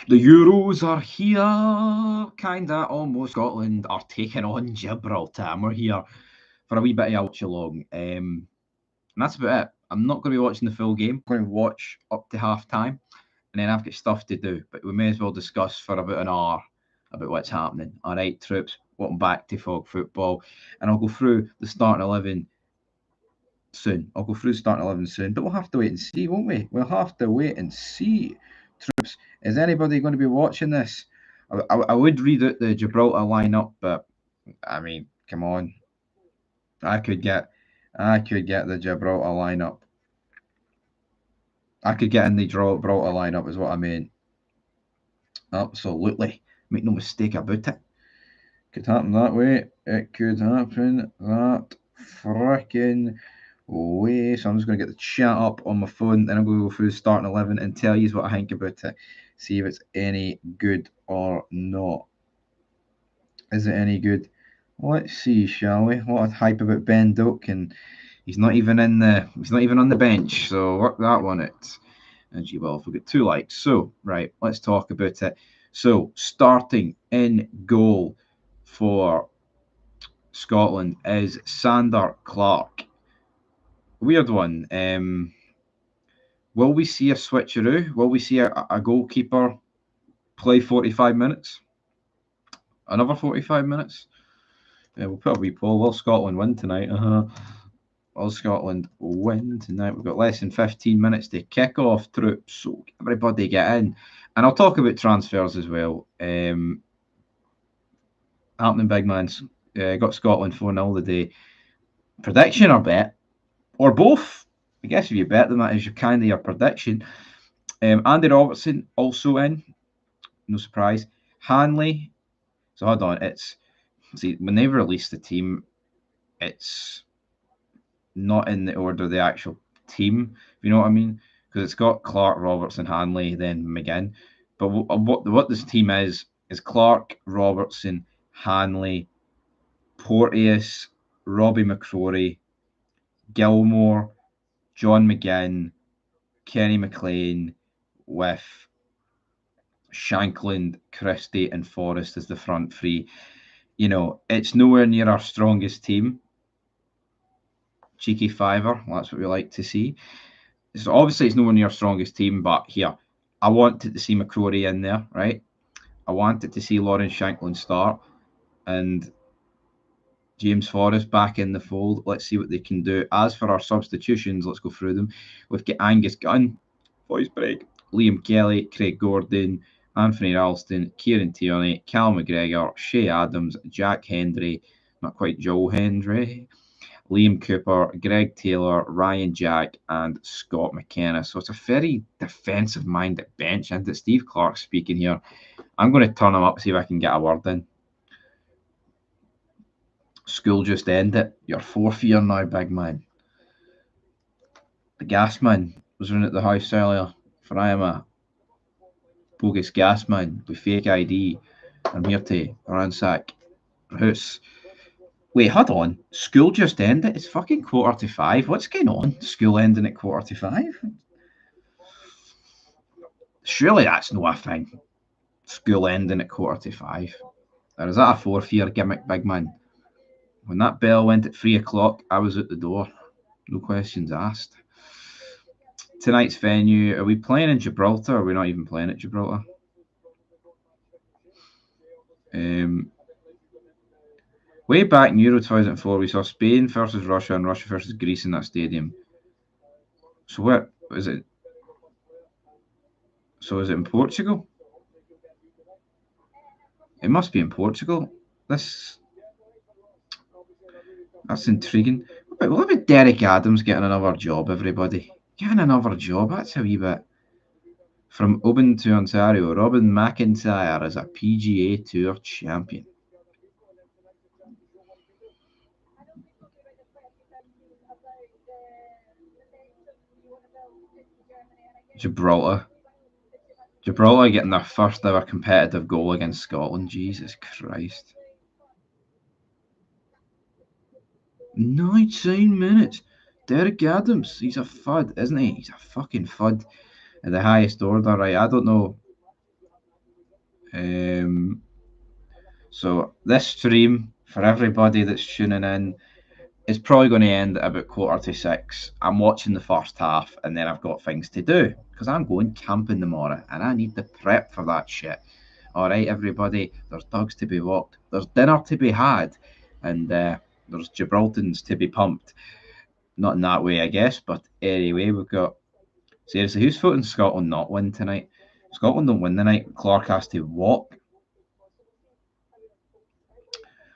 The Euros are here, kinda almost. Scotland are taking on Gibraltar, and we're here for a wee bit of Watchalong. And that's about it. I'm not going to be watching the full game. I'm going to watch up to half time, and then I've got stuff to do. But we may as well discuss for about an hour about what's happening. All right, troops, welcome back to Fog Football, and I'll go through the starting 11 soon. But we'll have to wait and see, won't we? We'll have to wait and see. Troops, is anybody going to be watching this? I would read out the Gibraltar lineup, but I mean, come on, I could get the Gibraltar lineup. I could get in the Gibraltar lineup, is what I mean. Absolutely, make no mistake about it. Could happen that way. It could happen that frickin' way. So I'm just going to get the chat up on my phone, then I'm going to go through starting 11 and tell you what I think about it. See if it's any good or not. Is it any good? Let's see, shall we? A lot of hype about Ben Doak, and he's not even on the bench. So work that one out. And gee, well, if we get 2 likes. So right, let's talk about it. So starting in goal for Scotland is Sander Clark. Weird one. Will we see a switcheroo? Will we see a goalkeeper play 45 minutes? Another 45 minutes? We'll put a wee poll. Will Scotland win tonight? Will Scotland win tonight? We've got less than 15 minutes to kick off, troops. So everybody get in. And I'll talk about transfers as well. Happening big man's got Scotland 4-0 today. Prediction or bet? Or both? I guess if you bet them, that is your kind of your prediction. Andy Robertson also in. No surprise. Hanley. So hold on. When they release the team, it's not in the order of the actual team. If you know what I mean? Because it's got Clark, Robertson, Hanley, then McGinn. But what this team is Clark, Robertson, Hanley, Porteous, Robbie McCrory, Gilmore, John McGinn, Kenny McLean, with Shankland, Christie, and Forrest as the front three. You know, it's nowhere near our strongest team. Cheeky fiver, that's what we like to see. So obviously it's nowhere near our strongest team, but here, I wanted to see McCrory in there, right? I wanted to see Lawrence Shankland start, and James Forrest back in the fold. Let's see what they can do. As for our substitutions, let's go through them. We've got Angus Gunn, voice break, Liam Kelly, Craig Gordon, Anthony Ralston, Kieran Tierney, Cal McGregor, Shea Adams, Jack Hendry, not quite Joe Hendry, Liam Cooper, Greg Taylor, Ryan Jack, and Scott McKenna. So it's a very defensive-minded bench. And it's Steve Clark speaking here. I'm going to turn him up, see if I can get a word in. School just ended. You're 4th year now, big man. The gas man was running at the house earlier, for I am a bogus gas man with fake ID. I'm here to ransack house. Wait, hold on. School just ended? It's fucking 4:45. What's going on? School ending at 4:45? Surely that's not a thing. School ending at 4:45. Or is that a 4th year gimmick, big man? When that bell went at 3 o'clock, I was at the door. No questions asked. Tonight's venue, are we playing in Gibraltar or are we not even playing at Gibraltar? Way back in Euro 2004, we saw Spain versus Russia and Russia versus Greece in that stadium. So where is it? So is it in Portugal? It must be in Portugal. That's intriguing. What about Derek Adams getting another job, everybody? Getting another job, that's a wee bit. From Oban to Ontario, Robin McIntyre is a PGA Tour champion. Gibraltar getting their first ever competitive goal against Scotland. Jesus Christ. 19 minutes. Derek Adams, he's a fud, isn't he? He's a fucking fud at the highest order, right? I don't know So this stream, for everybody that's tuning in, is probably going to end at about 5:45. I'm watching the first half, and then I've got things to do because I'm going camping tomorrow, and I need to prep for that shit. All right, everybody, there's dogs to be walked, there's dinner to be had, and there's Gibraltars to be pumped. Not in that way, I guess, but anyway, we've got. Seriously, who's voting Scotland not win tonight? Scotland don't win tonight. Clark has to walk.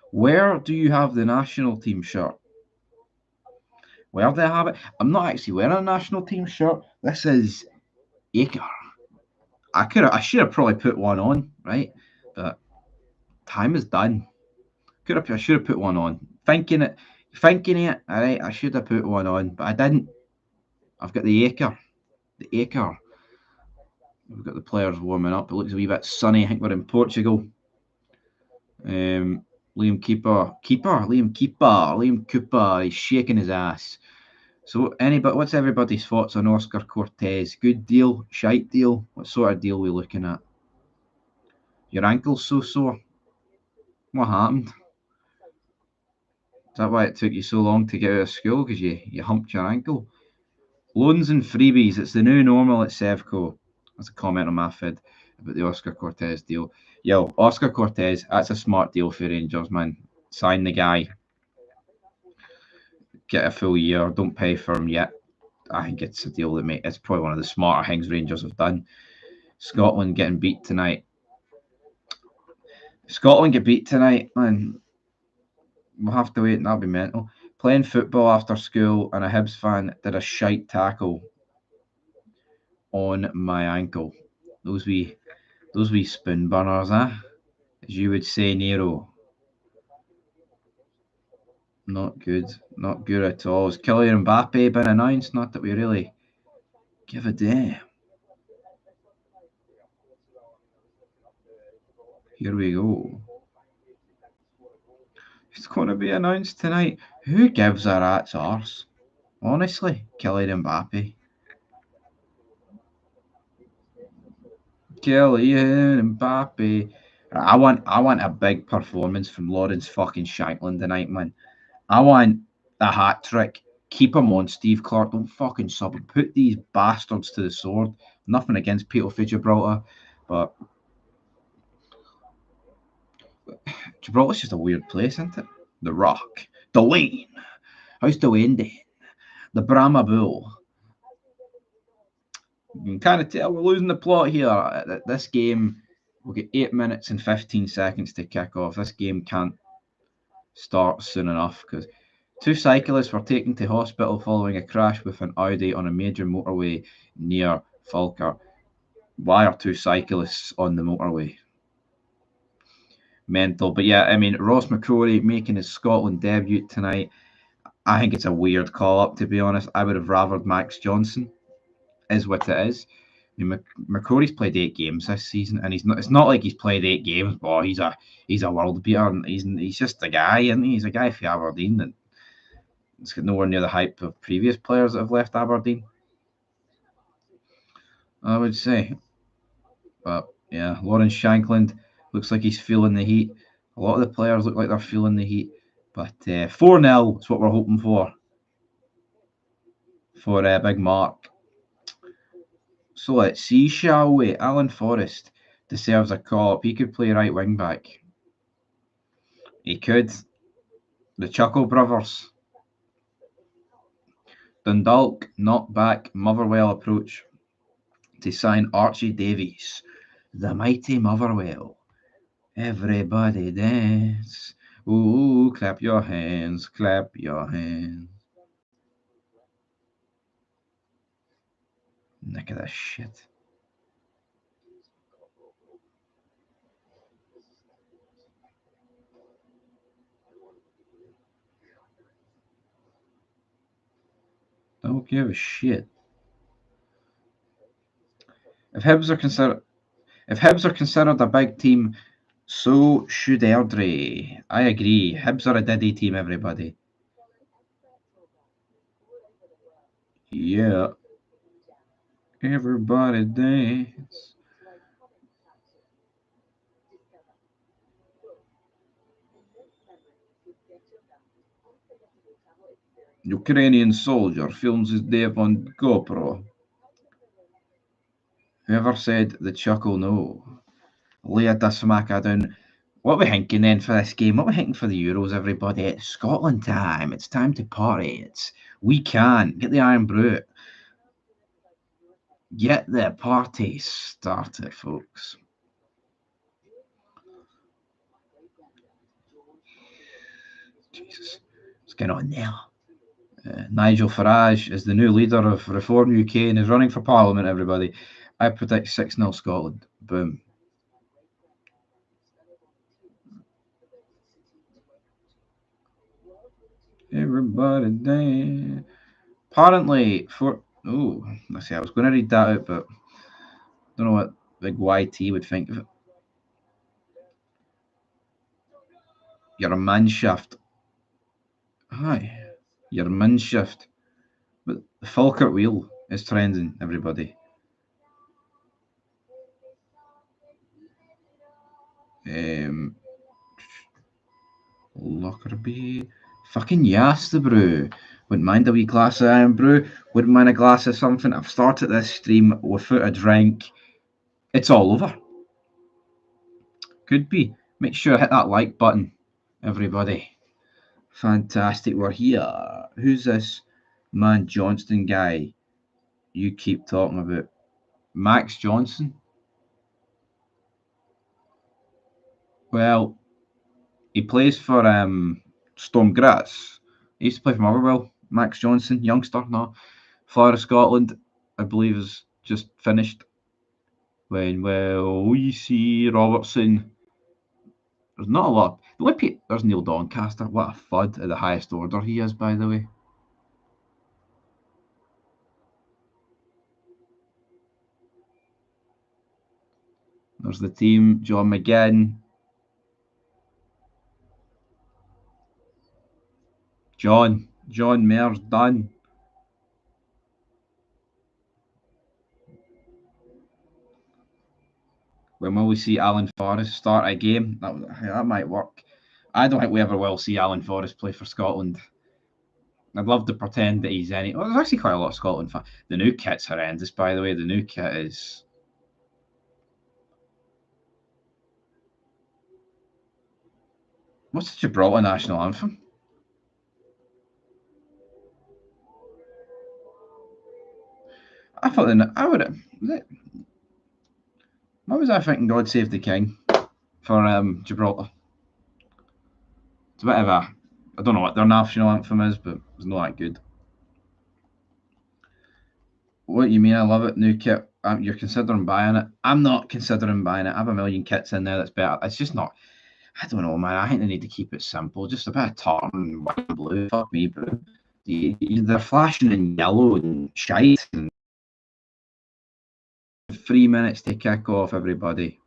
Where do you have the national team shirt? Where do I have it? I'm not actually wearing a national team shirt. This is Acre. I should have probably put one on, right? But time is done. I should have put one on. Thinking it. All right, I should have put one on, but I didn't. I've got the Acre. The Acre. We've got the players warming up. It looks a wee bit sunny. I think we're in Portugal. Liam Cooper. He's shaking his ass. So, what's everybody's thoughts on Oscar Cortez? Good deal, shite deal? What sort of deal we looking at? Your ankle's so sore. What happened? Is that why it took you so long to get out of school? Because you humped your ankle? Loans and freebies. It's the new normal at Sevco. That's a comment on my feed about the Oscar Cortez deal. Yo, Oscar Cortez, that's a smart deal for Rangers, man. Sign the guy. Get a full year. Don't pay for him yet. I think it's a deal that it's probably one of the smarter things Rangers have done. Scotland getting beat tonight. Scotland get beat tonight, man. We'll have to wait, and that'll be mental. Playing football after school, and a Hibs fan did a shite tackle on my ankle. Those wee spoon burners, eh? As you would say, Nero. Not good. Not good at all. Has Kylian Mbappe been announced? Not that we really give a damn. Here we go. It's going to be announced tonight. Who gives a rat's arse? Honestly, Kylian Mbappe. Kylian Mbappe. I want a big performance from Lawrence fucking Shankland tonight, man. I want a hat trick. Keep him on, Steve Clark. Don't fucking sub him. Put these bastards to the sword. Nothing against Peter for Gibraltar, but Gibraltar's just a weird place, isn't it? The Rock, Dwayne. How's Dwayne doing? The Brahma Bull. You can kind of tell we're losing the plot here. This game, we'll get 8 minutes and 15 seconds to kick off. This game can't start soon enough because two cyclists were taken to hospital following a crash with an Audi on a major motorway near Falkirk. Why are two cyclists on the motorway? Mental. But yeah, I mean, Ross McCrory making his Scotland debut tonight. I think it's a weird call up, to be honest. I would have rathered Max Johnson, is what it is. I mean, McCrory's played 8 games this season, and it's not like he's played 8 games. But he's a world beater, and he's just a guy, isn't he? He's a guy for Aberdeen, and it's got nowhere near the hype of previous players that have left Aberdeen, I would say. But yeah, Lawrence Shankland looks like he's feeling the heat. A lot of the players look like they're feeling the heat. But 4-0 is what we're hoping for Big Mark. So let's see, shall we? Alan Forrest deserves a call up. He could play right wing back. He could. The Chuckle Brothers. Dundalk knocked back Motherwell approach to sign Archie Davies. The mighty Motherwell. Everybody dance. Ooh, clap your hands, clap your hands. Look at this shit. Don't give a shit. If Hibs are considered a big team, so should Airdrie. I agree. Hibs are a Diddy team, everybody. Yeah. Everybody dance. Ukrainian soldier films his death on GoPro. Whoever said the chuckle no? Lay a smacker down. What are we thinking then for this game? What are we thinking for the Euros, everybody? It's Scotland time. It's time to party. We can. Get the Iron Brew. Get the party started, folks. Jesus. What's going on there? Nigel Farage is the new leader of Reform UK and is running for Parliament, everybody. I predict 6-0 Scotland. Boom. Everybody dance. Apparently, let's see, I was going to read that out, but I don't know what big YT would think of it. You're a manshaft. Aye, your manshaft. But the Falkirk wheel is trending, everybody. Lockerbie. Fucking yes, the brew. Wouldn't mind a wee glass of Iron Brew. Wouldn't mind a glass of something. I've started this stream without a drink. It's all over. Could be. Make sure to hit that like button, everybody. Fantastic. We're here. Who's this man Johnston guy you keep talking about? Max Johnson? Well, he plays for Storm Graz. He used to play for Motherwell. Max Johnson, youngster, no. Florida, Scotland, I believe, is just finished. When will we see Robertson? There's not a lot. There's Neil Doncaster. What a fud at the highest order he is, by the way. There's the team. John McGinn. John Mayer's done. When will we see Alan Forrest start a game? That might work. I don't think we ever will see Alan Forrest play for Scotland. I'd love to pretend that he's any. Well, there's actually quite a lot of Scotland fans. The new kit's horrendous, by the way. The new kit is. What's the Gibraltar national anthem? I thought I would. What was I thinking? God Save the King for Gibraltar. It's a bit of a. I don't know what their national anthem is, but it's not that good. What you mean? I love it. New kit. You're considering buying it. I'm not considering buying it. I have a million kits in there that's better. It's just not. I don't know, man. I think they need to keep it simple. Just a bit of tartan, white and blue. Fuck me, bro. They're flashing in yellow and shite. And 3 minutes to kick off, everybody.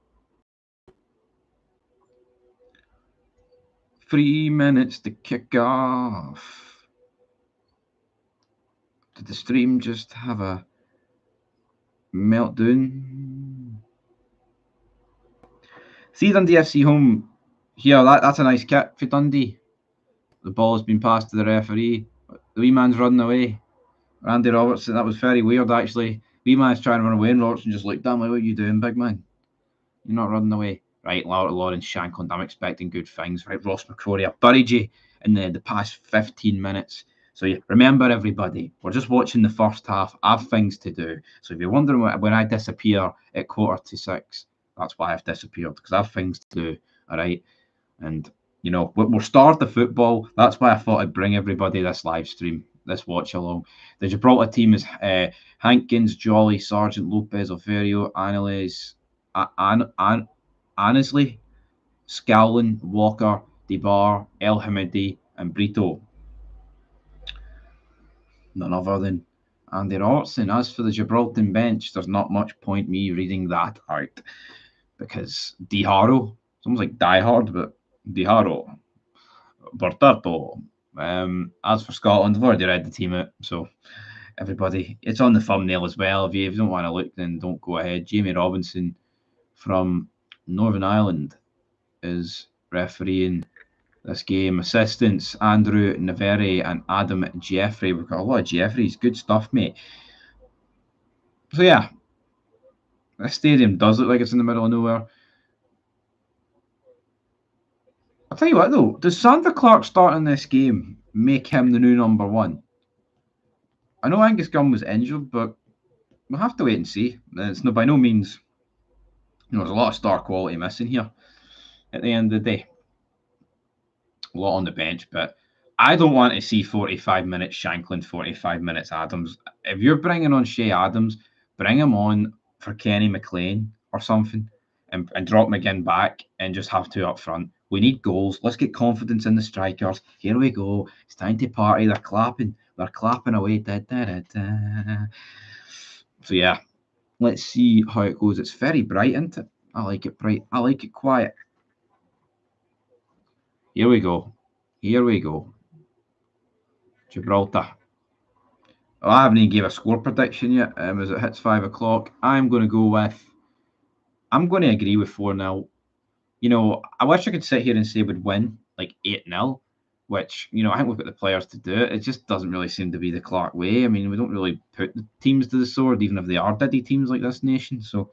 3 minutes to kick off. Did the stream just have a meltdown? See Dundee FC home here. That's a nice kit for Dundee. The ball has been passed to the referee. The wee man's running away. Randy Robertson, that was very weird, actually. Wee man's trying to run away, and Robertson just looked down like, what are you doing, big man? You're not running away. Right, Lawrence Shankland, I'm expecting good things. Right, Ross McCrory, I've buried you in the past 15 minutes. So remember, everybody, we're just watching the first half. I have things to do. So if you're wondering when I disappear at 5:45, that's why I've disappeared, because I have things to do, all right? And, we'll start the football. That's why I thought I'd bring everybody this live stream, this watch along. The Gibraltar team is Hankins, Jolly, Sargent, Lopez, Oferio, Annesley, Scowlin, Walker, DeBar, El Hamidi, and Brito. None other than Andy Robertson. As for the Gibraltar bench, there's not much point me reading that out, because Di Haro, it's almost like Die Hard, but Di Haro, Bertarto. As for Scotland, I've already read the team out, so everybody, it's on the thumbnail as well. If you don't want to look, then don't go ahead. Jamie Robinson from Northern Ireland. is refereeing this game. Assistants, Andrew Naveri and Adam Jeffrey. We've got a lot of Jeffreys. Good stuff, mate. So, yeah. This stadium does look like it's in the middle of nowhere. I'll tell you what, though. Does Sandra Clark starting this game make him the new number one? I know Angus Gunn was injured, but we'll have to wait and see. It's by no means... there's a lot of star quality missing here at the end of the day. A lot on the bench, but I don't want to see 45 minutes Shankland, 45 minutes Adams. If you're bringing on Shea Adams, bring him on for Kenny McLean or something and drop McGinn back and just have two up front. We need goals. Let's get confidence in the strikers. Here we go. It's time to party. They're clapping. They're clapping away. Da, da, da, da. So, yeah, let's see how it goes. It's very bright, isn't it? I like it bright. I like it quiet. Here we go. Here we go. Gibraltar. Well, I haven't even gave a score prediction yet. As it hits 5 o'clock, I'm going to agree with 4-0. You know, I wish I could sit here and say we'd win like 8-0, which, you know, I think we've got the players to do it. It just doesn't really seem to be the Clark way. I mean, we don't really put the teams to the sword, even if they are diddy teams like this nation. So,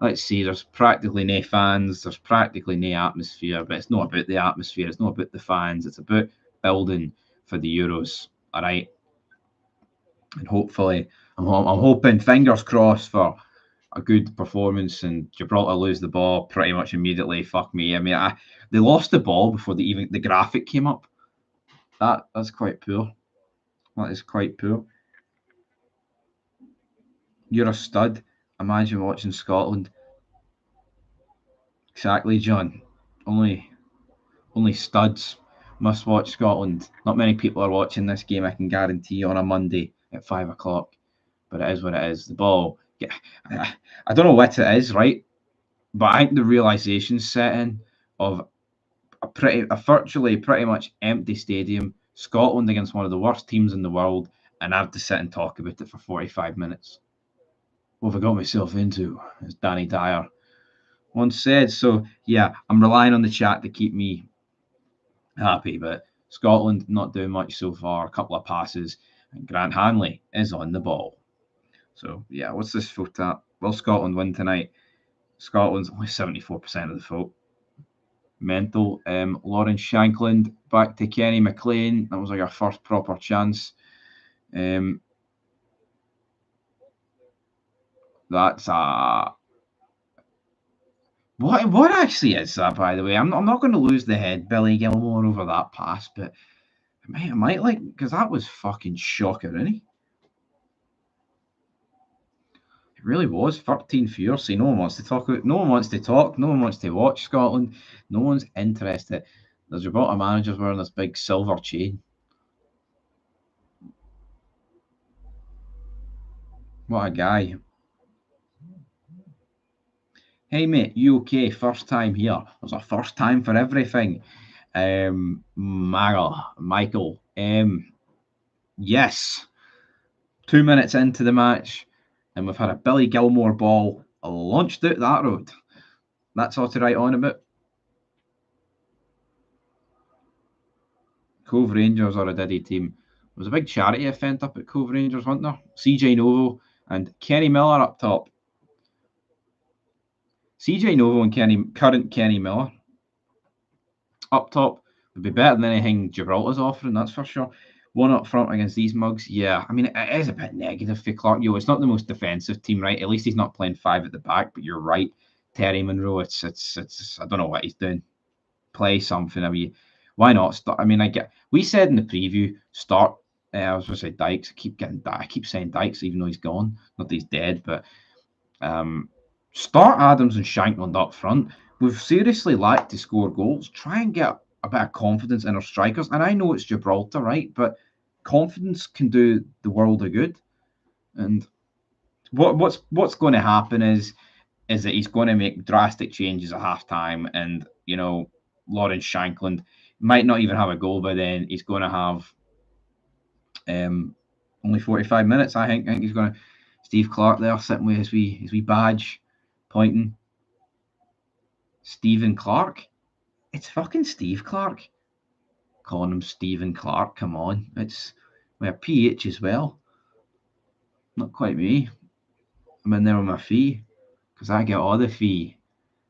let's see, there's practically no fans, there's practically no atmosphere, but it's not about the atmosphere, it's not about the fans, it's about building for the Euros, all right? And hopefully, I'm hoping, fingers crossed, for a good performance and Gibraltar lose the ball pretty much immediately. Fuck me. I mean, they lost the ball before the graphic came up. That's quite poor. That is quite poor. You're a stud. Imagine watching Scotland. Exactly, John. Only studs must watch Scotland. Not many people are watching this game, I can guarantee, on a Monday at 5 o'clock. But it is what it is. The ball, I don't know what it is, right? But I think the realisation set in of a virtually pretty much empty stadium, Scotland against one of the worst teams in the world, and I have to sit and talk about it for 45 minutes. What have I got myself into, as Danny Dyer once said. So, yeah, I'm relying on the chat to keep me happy, but Scotland not doing much so far. A couple of passes, and Grant Hanley is on the ball. So, yeah, what's this vote at? Will Scotland win tonight? Scotland's only 74% of the vote. Mental. Lauren Shankland back to Kenny McLean. That was like our first proper chance. That's what actually is that, by the way? I'm not going to lose the head, Billy Gilmore, over that pass, but I might like, because that was fucking shocking, isn't he? It really was 13 fiercely. No one wants to talk. No one wants to talk. No one wants to watch Scotland. No one's interested. There's Gibraltar managers wearing this big silver chain. What a guy. Hey mate, you okay? First time here. There's a first time for everything. Michael. Yes. 2 minutes into the match, and we've had a Billy Gilmore ball launched out that road. That's all to write on about. Cove Rangers are a diddy team. There was a big charity event up at Cove Rangers, wasn't there? CJ Novo and Kenny Miller up top. CJ Novo and current Kenny Miller up top would be better than anything Gibraltar's offering, that's for sure. One up front against these mugs, yeah. I mean, it is a bit negative for Clark. It's not the most defensive team, right? At least he's not playing 5 at the back, but you're right. Terry Monroe, it's I don't know what he's doing. Play something. I mean, why not start? I mean, we said in the preview, start. I was going to say Dykes. I keep saying Dykes, even though he's gone. Not that he's dead, but start Adams and Shankland up front. We've seriously lacked to score goals. Try and get a bit of confidence in our strikers. And I know it's Gibraltar, right? But confidence can do the world of good. And what's going to happen is that he's going to make drastic changes at halftime, and Lawrence Shankland might not even have a goal by then. He's going to have only 45 minutes. I think he's going to Steve Clark there sitting with his wee badge pointing. Stephen Clark. It's fucking Steve Clark. Calling him Stephen Clark, come on. It's with a PH as well. Not quite me. I'm in there with my fee, because I get all the fee.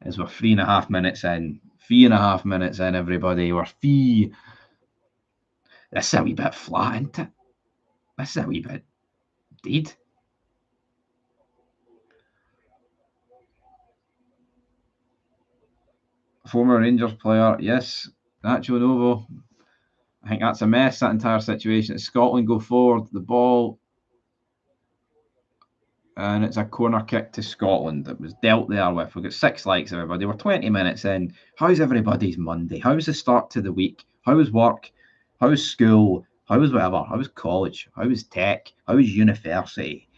As we're 3.5 minutes in. 3.5 minutes in, everybody. We're fee. This is a wee bit flat, isn't it? This is a wee bit dead. Former Rangers player, yes. Nacho Novo. I think that's a mess, that entire situation. Scotland go forward, the ball, and it's a corner kick to Scotland. It was dealt there with. We've got 6 likes, everybody. We're 20 minutes in. How's everybody's Monday? How's the start to the week? How was work? How was school? How was whatever? How was college? How was tech? How was university?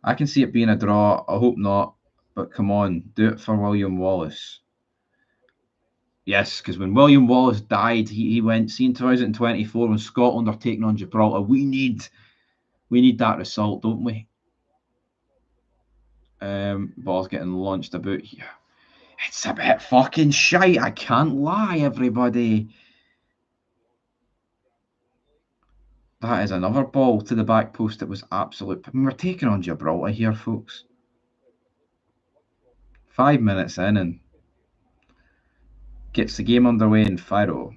I can see it being a draw. I hope not. But come on, do it for William Wallace. Yes, because when William Wallace died, he went, see, in 2024, when Scotland are taking on Gibraltar, we need that result, don't we? Ball's getting launched about here. It's a bit fucking shite, I can't lie, everybody. That is another ball to the back post. It was absolute. I mean, we're taking on Gibraltar here, folks. 5 minutes in and gets the game underway in Faro.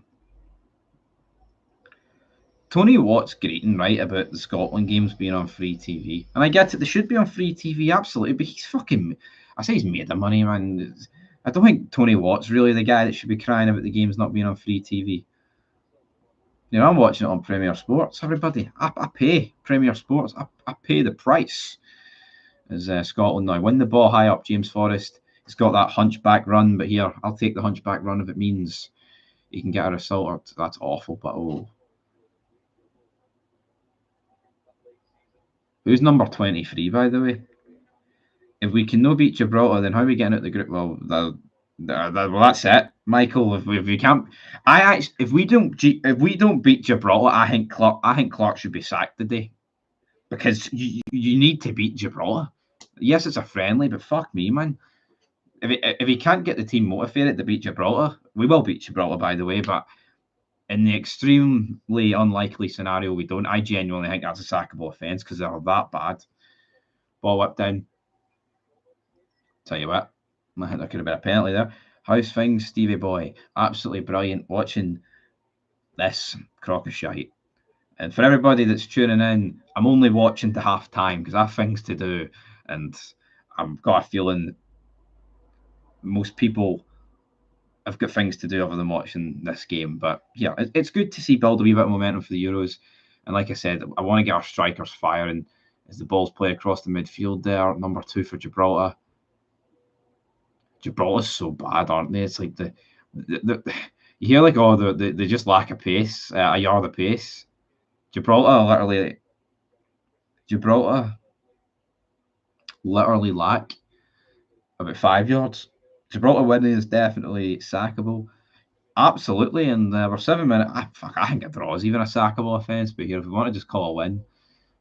Tony Watt's greeting, right, about the Scotland games being on free TV. And I get it, they should be on free TV, absolutely, but he's fucking... I say he's made the money, man. I don't think Tony Watt's really the guy that should be crying about the games not being on free TV. You know, I'm watching it on Premier Sports, everybody. I pay Premier Sports. I pay the price. As Scotland now win the ball high up, James Forrest. He's got that hunchback run, but here, I'll take the hunchback run if it means he can get a result. That's awful, but oh... Who's number 23, by the way? If we can no beat Gibraltar, then how are we getting out the group? Well, that's it, Michael. If we can't, if we don't beat Gibraltar, I think Clark should be sacked today, because you need to beat Gibraltar. Yes, it's a friendly, but fuck me, man. If he can't get the team motivated to beat Gibraltar, we will beat Gibraltar, by the way, but in the extremely unlikely scenario we don't, I genuinely think that's a sackable offence, because they're that bad. Ball whipped down. Tell you what, I think there could have been a penalty there. How's things, Stevie boy? Absolutely brilliant watching this crock of shite. And for everybody that's tuning in, I'm only watching to half time because I have things to do, and I've got a feeling most people have got things to do other than watching this game. But yeah, it's good to see build a wee bit of momentum for the Euros. And like I said, I want to get our strikers firing as the balls play across the midfield there. Number 2 for Gibraltar. Gibraltar's so bad, aren't they? It's like the you hear like, oh, they just lack a pace, a yard of pace. Gibraltar literally lack about 5 yards. Gibraltar winning is definitely sackable, absolutely. And we're 7 minutes. I think a draw is even a sackable offence. But here, if we want to just call a win,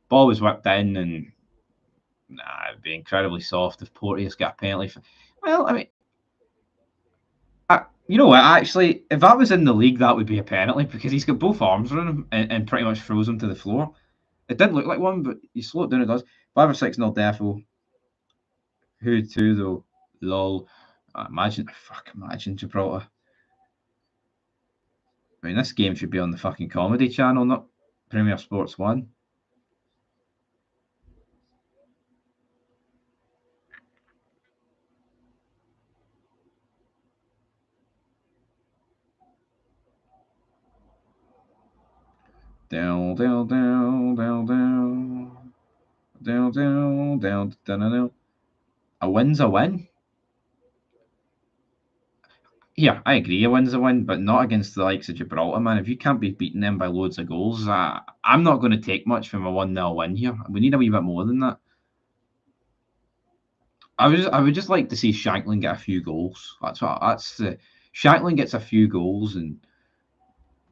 ball was whipped in, and it'd be incredibly soft if Porteous got a penalty. Well, I mean, you know what? Actually, if that was in the league, that would be a penalty, because he's got both arms around him and pretty much throws him to the floor. It didn't look like one, but you slow it down, it does. 5 or 6-0 defo. Who to though? Lol. Imagine Gibraltar. I mean, this game should be on the fucking comedy channel, not Premier Sports 1. Down, down, down, down, down. Down, down, down, down, down. A win's a win. Yeah, I agree. A win's a win, but not against the likes of Gibraltar, man. If you can't be beating them by loads of goals, I'm not going to take much from a 1-0 win here. We need a wee bit more than that. I would just like to see Shankland get a few goals. Shankland gets a few goals, and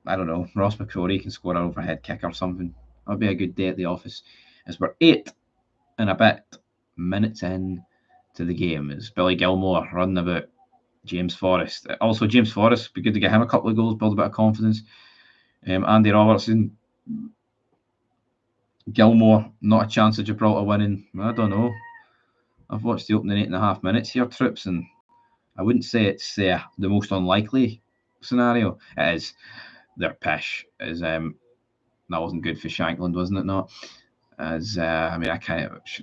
I don't know, Ross McCrory can score an overhead kick or something. That'd be a good day at the office. As we're 8 and a bit minutes in to the game is Billy Gilmour running about James Forrest. Also, James Forrest, be good to get him a couple of goals, build a bit of confidence. Andy Robertson, Gilmour, not a chance of Gibraltar winning. I don't know. I've watched the opening 8.5 minutes here, Troops, and I wouldn't say it's the most unlikely scenario. It is. Their pish is that wasn't good for Shankland, wasn't it? Not as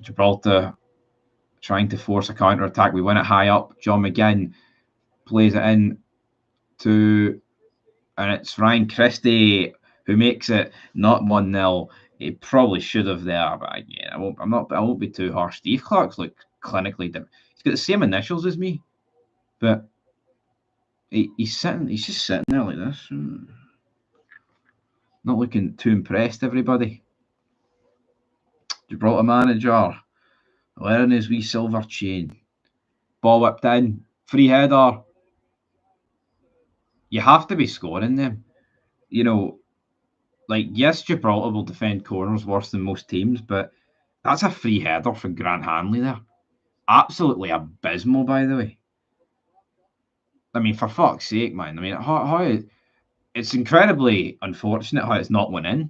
Gibraltar trying to force a counter attack. We win it high up. John McGinn plays it in to, and it's Ryan Christie who makes it not 1-0. He probably should have there, but again, I won't be too harsh. Steve Clark's like clinically different. He's got the same initials as me, but he's just sitting there like this. Not looking too impressed, everybody. Gibraltar manager wearing his wee silver chain. Ball whipped in. Free header. You have to be scoring them. You know, like, yes, Gibraltar will defend corners worse than most teams, but that's a free header for Grant Hanley there. Absolutely abysmal, by the way. I mean, for fuck's sake, man. I mean, how it's incredibly unfortunate how it's not went in.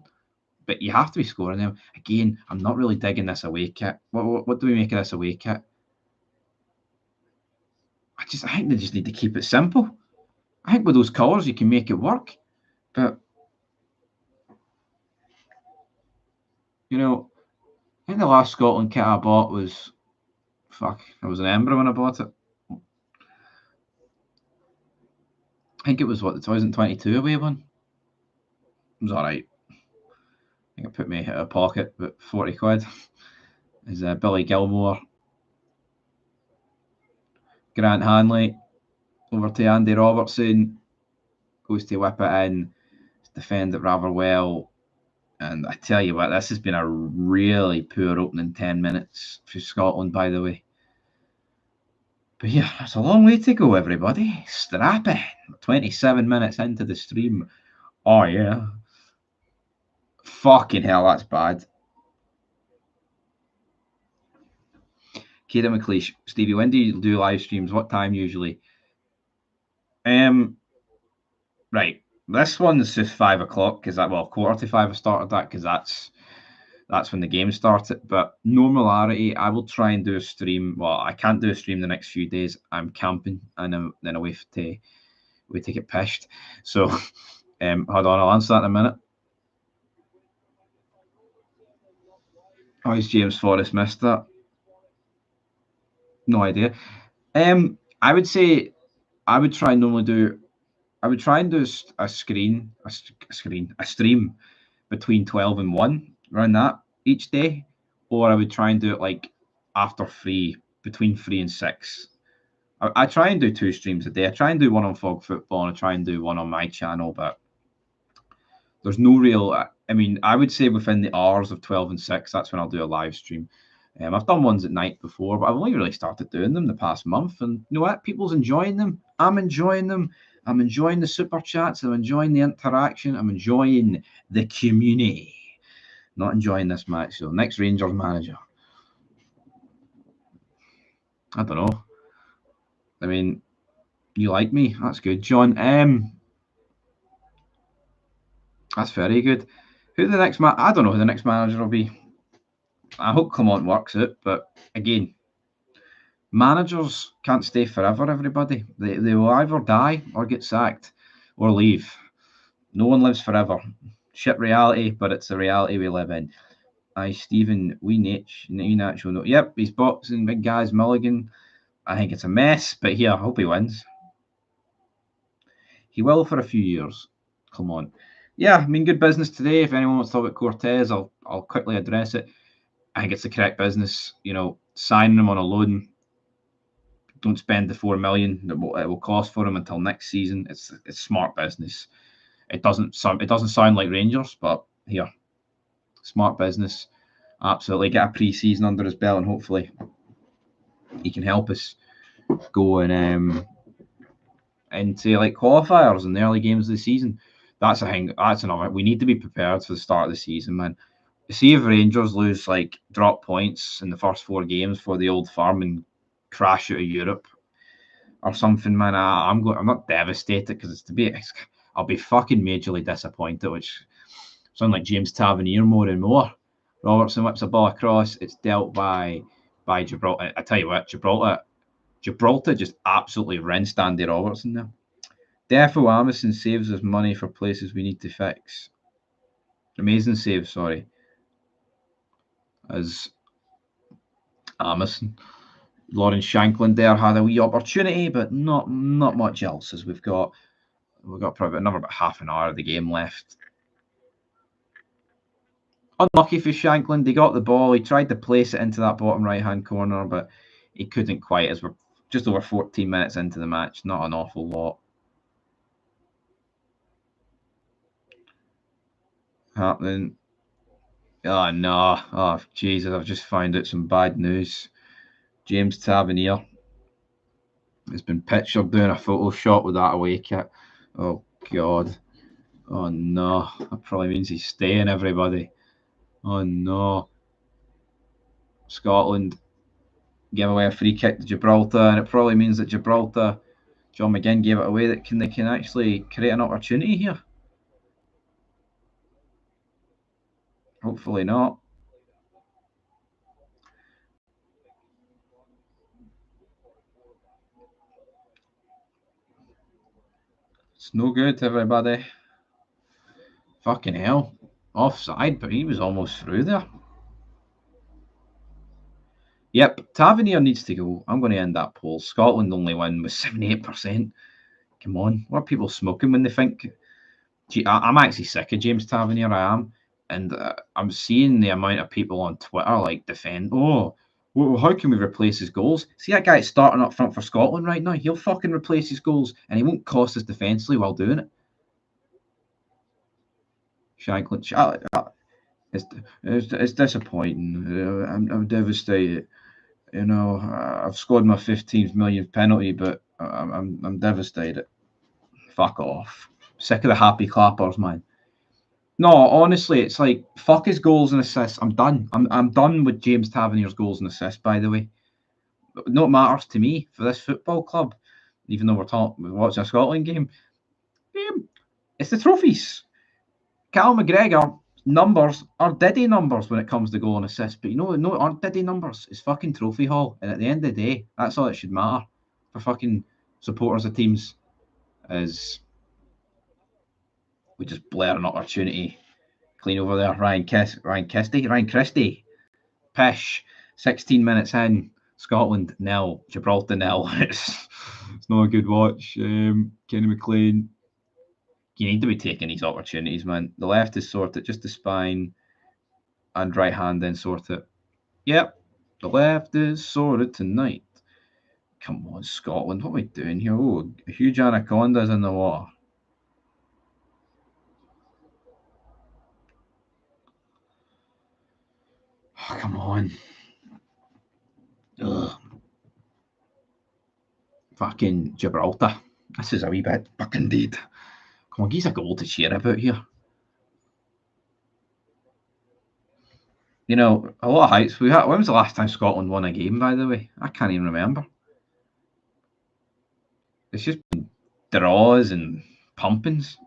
But you have to be scoring them. Again, I'm not really digging this away kit. What do we make of this away kit? I think they just need to keep it simple. I think with those colours you can make it work. But, you know, I think the last Scotland kit I bought was, I was an Embra when I bought it. I think it was, the 2022 away one? It was alright. I think it put me out of pocket about 40 quid. Is Billy Gilmour, Grant Hanley, over to Andy Robertson, goes to whip it in, defend it rather well. And I tell you what, this has been a really poor opening 10 minutes for Scotland, by the way. But yeah, it's a long way to go, everybody. Strap in. 27 minutes into the stream. Oh, yeah. Fucking hell, that's bad. Kieran McLeish. Stevie, when do you do live streams? What time usually? Right. This one's just 5 o'clock, because quarter to 5 I started that, because that's when the game started. But normality, I will try and do a stream. Well, I can't do a stream the next few days. I'm camping, and then away to get pished. So, hold on, I'll answer that in a minute. How is James Forrest missed that? No idea. I would say I would try and do a stream between 12 and 1, around that each day, or I would try and do it like after 3, between 3 and 6. I try and do 2 streams a day. I try and do one on Fog Football, and I try and do one on my channel, but there's no real. I mean, I would say within the hours of 12 and 6, that's when I'll do a live stream. I've done ones at night before, but I've only really started doing them the past month, and you know what? People's enjoying them. I'm enjoying them. I'm enjoying the super chats. I'm enjoying the interaction. I'm enjoying the community. Not enjoying this match. So next Rangers manager. I don't know. I mean, you like me. That's good, John. That's very good. Who the next I don't know who the next manager will be. I hope Clement works it, but again, managers can't stay forever, everybody. They will either die or get sacked or leave. No one lives forever. Shit reality, but it's the reality we live in. Stephen, we natural. No. Yep, he's boxing big guys, Mulligan. I think it's a mess, but here, I hope he wins. He will for a few years. Come on. Yeah, I mean, good business today. If anyone wants to talk about Cortez, I'll quickly address it. I think it's the correct business. You know, signing him on a loan. Don't spend the $4 million that it will cost for him until next season. It's smart business. It doesn't sound like Rangers, but here, smart business. Absolutely, get a pre-season under his belt, and hopefully he can help us go and into like qualifiers in the early games of the season. That's a thing. That's another. We need to be prepared for the start of the season, man. See if Rangers lose, like, drop points in the first 4 games for the Old Firm and crash out of Europe or something, man. I'm not devastated because I'll be fucking majorly disappointed, which sound like James Tavernier more and more. Robertson whips a ball across. It's dealt by Gibraltar. I tell you what, Gibraltar just absolutely rinsed Andy Robertson there. Defo Amundsen saves us money for places we need to fix. Amazing save, sorry. As Amundsen. Lawrence Shankland there had a wee opportunity, but not much else, as we've got probably about half an hour of the game left. Unlucky for Shankland. He got the ball. He tried to place it into that bottom right-hand corner, but he couldn't quite, as we're just over 14 minutes into the match. Not an awful lot happening. Oh, no. Oh, Jesus, I've just found out some bad news. James Tavernier has been pictured doing a photo shot with that away kit. Oh, God. Oh, no. That probably means he's staying, everybody. Oh, no. Scotland give away a free kick to Gibraltar, and it probably means that Gibraltar, John McGinn gave it away, that they can actually create an opportunity here. Hopefully not. It's no good, everybody. Fucking hell. Offside, but he was almost through there. Yep, Tavernier needs to go. I'm going to end that poll. Scotland only win with 78%. Come on. What are people smoking when they think? I'm actually sick of James Tavernier, I am. And I'm seeing the amount of people on Twitter like defend, oh, well, how can we replace his goals? See that guy starting up front for Scotland right now? He'll fucking replace his goals and he won't cost us defensively while doing it. Shankland, it's disappointing. I'm devastated. You know, I've scored my 15th millionth penalty, but I'm devastated. Fuck off. Sick of the happy clappers, man. No, honestly, it's like fuck his goals and assists. I'm done. I'm done with James Tavernier's goals and assists. By the way, no matters to me for this football club. Even though we're watching a Scotland game, it's the trophies. Cal McGregor numbers are Diddy numbers when it comes to goal and assist, but no, aren't Diddy numbers. It's fucking trophy haul, and at the end of the day, that's all that should matter for fucking supporters of teams. Is we just blare an opportunity clean over there. Ryan Christie, pish. 16 minutes in, Scotland nil, Gibraltar nil. it's not a good watch. Kenny McLean, you need to be taking these opportunities, man. The left is sorted, just the spine, and right hand then sort it. Yep, the left is sorted tonight. Come on, Scotland, what are we doing here? Oh, huge anacondas in the water. Oh, come on. Ugh. Fucking Gibraltar. This is a wee bit fucking dead. Come on, give us a goal to cheer about here. You know, a lot of heights. When was the last time Scotland won a game, by the way? I can't even remember. It's just been draws and pumpings.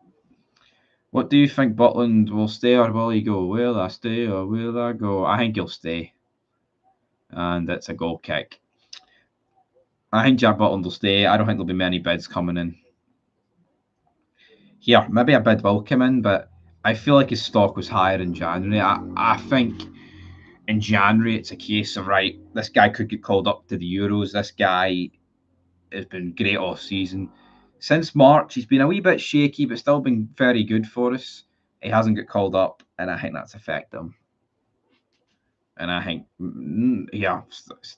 What do you think, Butland will stay or will he go? Will I stay or will I go? I think he'll stay. And it's a goal kick. I think Jack Butland will stay. I don't think there'll be many bids coming in. Here, maybe a bid will come in, but I feel like his stock was higher in January. I think in January it's a case of, right, this guy could get called up to the Euros. This guy has been great all season. Since March, he's been a wee bit shaky, but still been very good for us. He hasn't got called up, and I think that's affected him. And I think, yeah,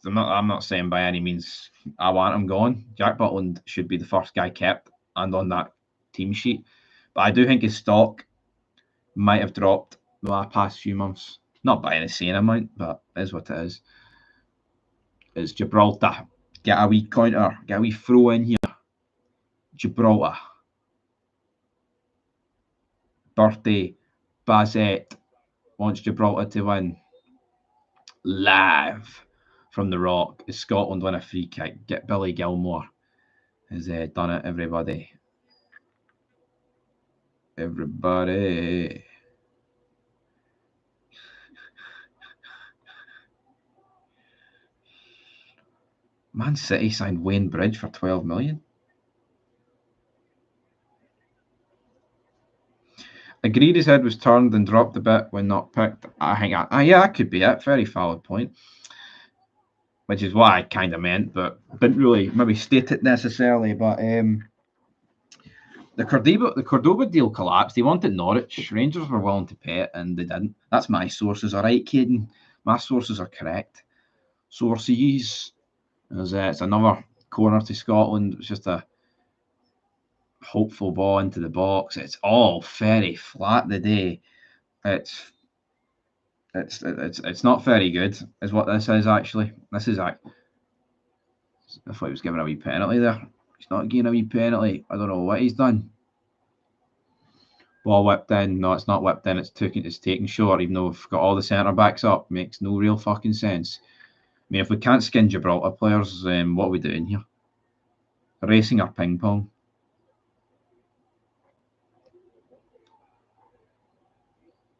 I'm not saying by any means I want him gone. Jack Butland should be the first guy kept and on that team sheet. But I do think his stock might have dropped the past few months. Not by an insane amount, but it is what it is. It's Gibraltar. Get a wee counter, get a wee throw in here. Gibraltar. Birthday, Bazette. wants Gibraltar to win. Live from the Rock is Scotland win a free kick. Get Billy Gilmore has done it, everybody. Everybody. Man City signed Wayne Bridge for 12 million. Agreed his head was turned and dropped a bit when not picked. I think, yeah, that could be it. Very valid point. Which is what I kind of meant, but didn't really maybe state it necessarily. But the Cordoba deal collapsed. He wanted Norwich. Rangers were willing to pay it, and they didn't. That's my sources. All right, Caden. My sources are correct. Sources. It's another corner to Scotland. It's just a hopeful ball into the box. It's all very flat today. It's not very good, is what this is actually. This is I thought he was giving a wee penalty there. He's not giving a wee penalty. I don't know what he's done. Ball whipped in. No, it's not whipped in. It's taken short, even though we've got all the centre backs up. Makes no real fucking sense. I mean, if we can't skin Gibraltar players, what are we doing here? Racing or ping pong?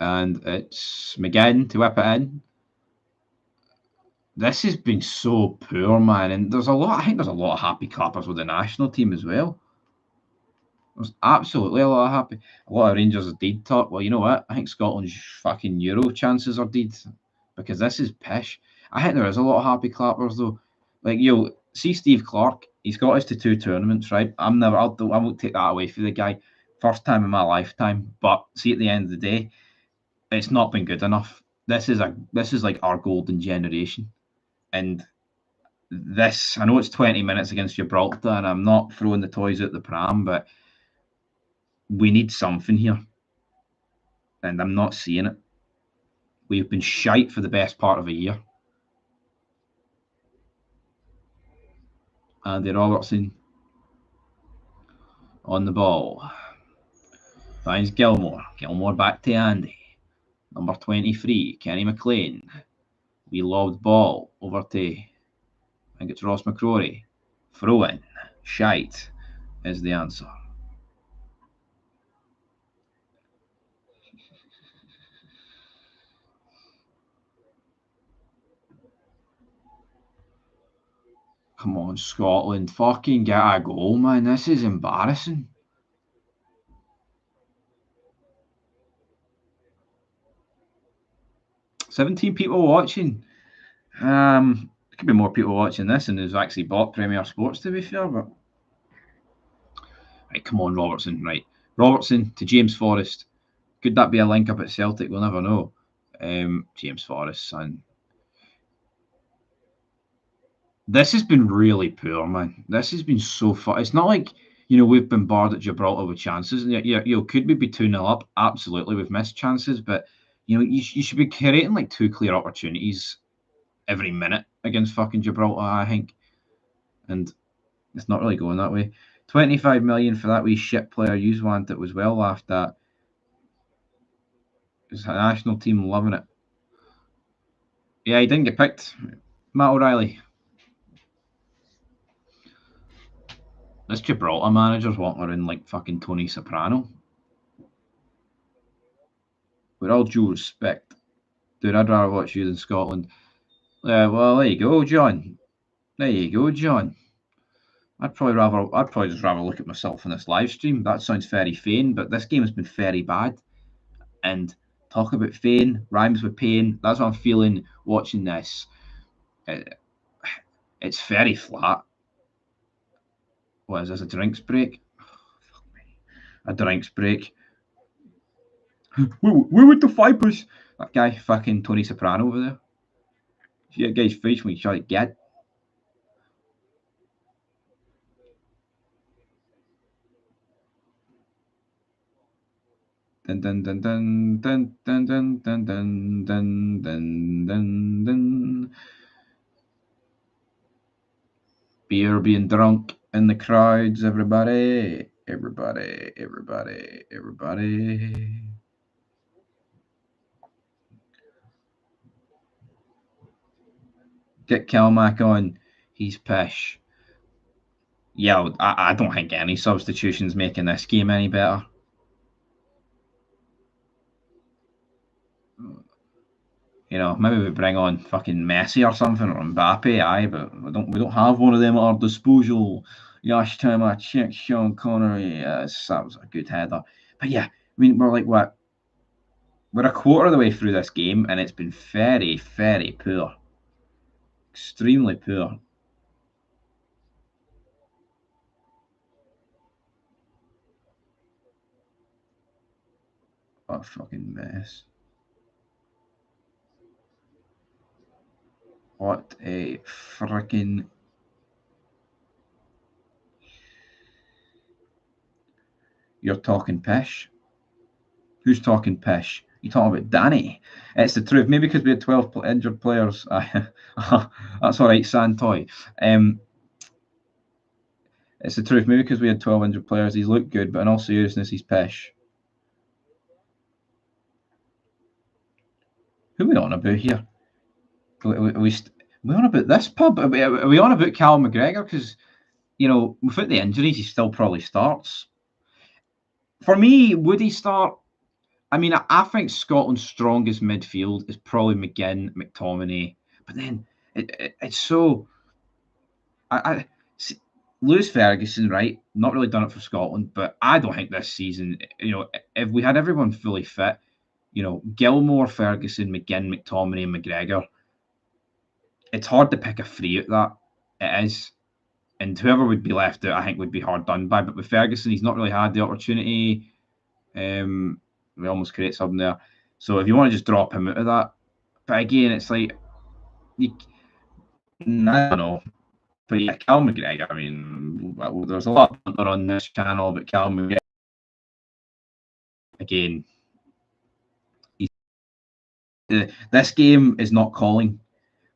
And it's McGinn to whip it in. This has been so poor, man. And I think there's a lot of happy clappers with the national team as well. There's absolutely a lot of Rangers did talk. Well, you know what? I think Scotland's fucking Euro chances are dead because this is pish. I think there is a lot of happy clappers though. Like see Steve Clark. He's got us to 2 tournaments, right? I won't take that away from the guy. First time in my lifetime. But see, at the end of the day, it's not been good enough. This is like our golden generation, and this, I know it's 20 minutes against Gibraltar, and I'm not throwing the toys out the pram, but we need something here, and I'm not seeing it. We've been shite for the best part of a year. Andy Robertson on the ball. Finds Gilmore. Gilmore back to Andy. Number 23, Kenny McLean. We lobbed ball over to, I think it's Ross McCrory. Throw in. Shite is the answer. Come on, Scotland. Fucking get a goal, man. This is embarrassing. "17 people watching. There could be more people watching this than who's actually bought Premier Sports, to be fair. But right, come on, Robertson. Right, Robertson to James Forrest. Could that be a link up at Celtic? We'll never know. James Forrest, son. This has been really poor, man. This has been so far. It's not like we've been barred at Gibraltar with chances, and could we be 2-0 up? Absolutely, we've missed chances, but you should be creating like 2 clear opportunities every minute against fucking Gibraltar, I think, and it's not really going that way. 25 million for that wee shit player you want that was well laughed at. Is the national team loving it? Yeah, he didn't get picked. Matt O'Reilly. This Gibraltar manager's walking around like fucking Tony Soprano. With all due respect, dude, I'd rather watch you than Scotland. Well, there you go, John. There you go, John. I'd probably just rather look at myself in this live stream. That sounds very vain, but this game has been very bad. And talk about vain rhymes with pain. That's what I'm feeling watching this. It's very flat. What is this, a drinks break? A drinks break. Where with the Vipers? That guy, fucking Tony Soprano over there. See that guy's face when he tried to get. Dun dun dun dun dun dun dun dun dun dun dun dun dun. Beer being drunk in the crowds, everybody, everybody, everybody, everybody. Get Kelmack on. He's pish. Yeah, I don't think any substitutions making this game any better. You know, maybe we bring on fucking Messi or something, or Mbappe, aye, but we don't have one of them at our disposal. Last time I checked, Sean Connery, that was a good header. But yeah, I mean, we're like, what? We're a quarter of the way through this game, and it's been very, very poor. Extremely poor. What a fucking mess. What a freaking. You're talking pish? Who's talking pish? You talking about Danny? It's the truth. Maybe because we had 12 injured players. That's all right, Santoy. It's the truth. Maybe because we had 12 injured players, he's looked good, but in all seriousness, he's pish. Who are we on about here? We on about this pub? Are we on about Cal McGregor? Because, you know, without the injuries, he still probably starts. For me, would he start? I mean, I think Scotland's strongest midfield is probably McGinn, McTominay. But then it's so. I Lewis Ferguson, right? Not really done it for Scotland, but I don't think this season, you know, if we had everyone fully fit, you know, Gilmore, Ferguson, McGinn, McTominay, and McGregor, it's hard to pick a three at that. It is. And whoever would be left out, I think, would be hard done by. But with Ferguson, he's not really had the opportunity. We almost create something there. So if you want to just drop him out of that, but again, it's like, I don't know. But yeah, Cal McGregor, I mean, there's a lot on this channel about Cal McGregor. Again, this game is not calling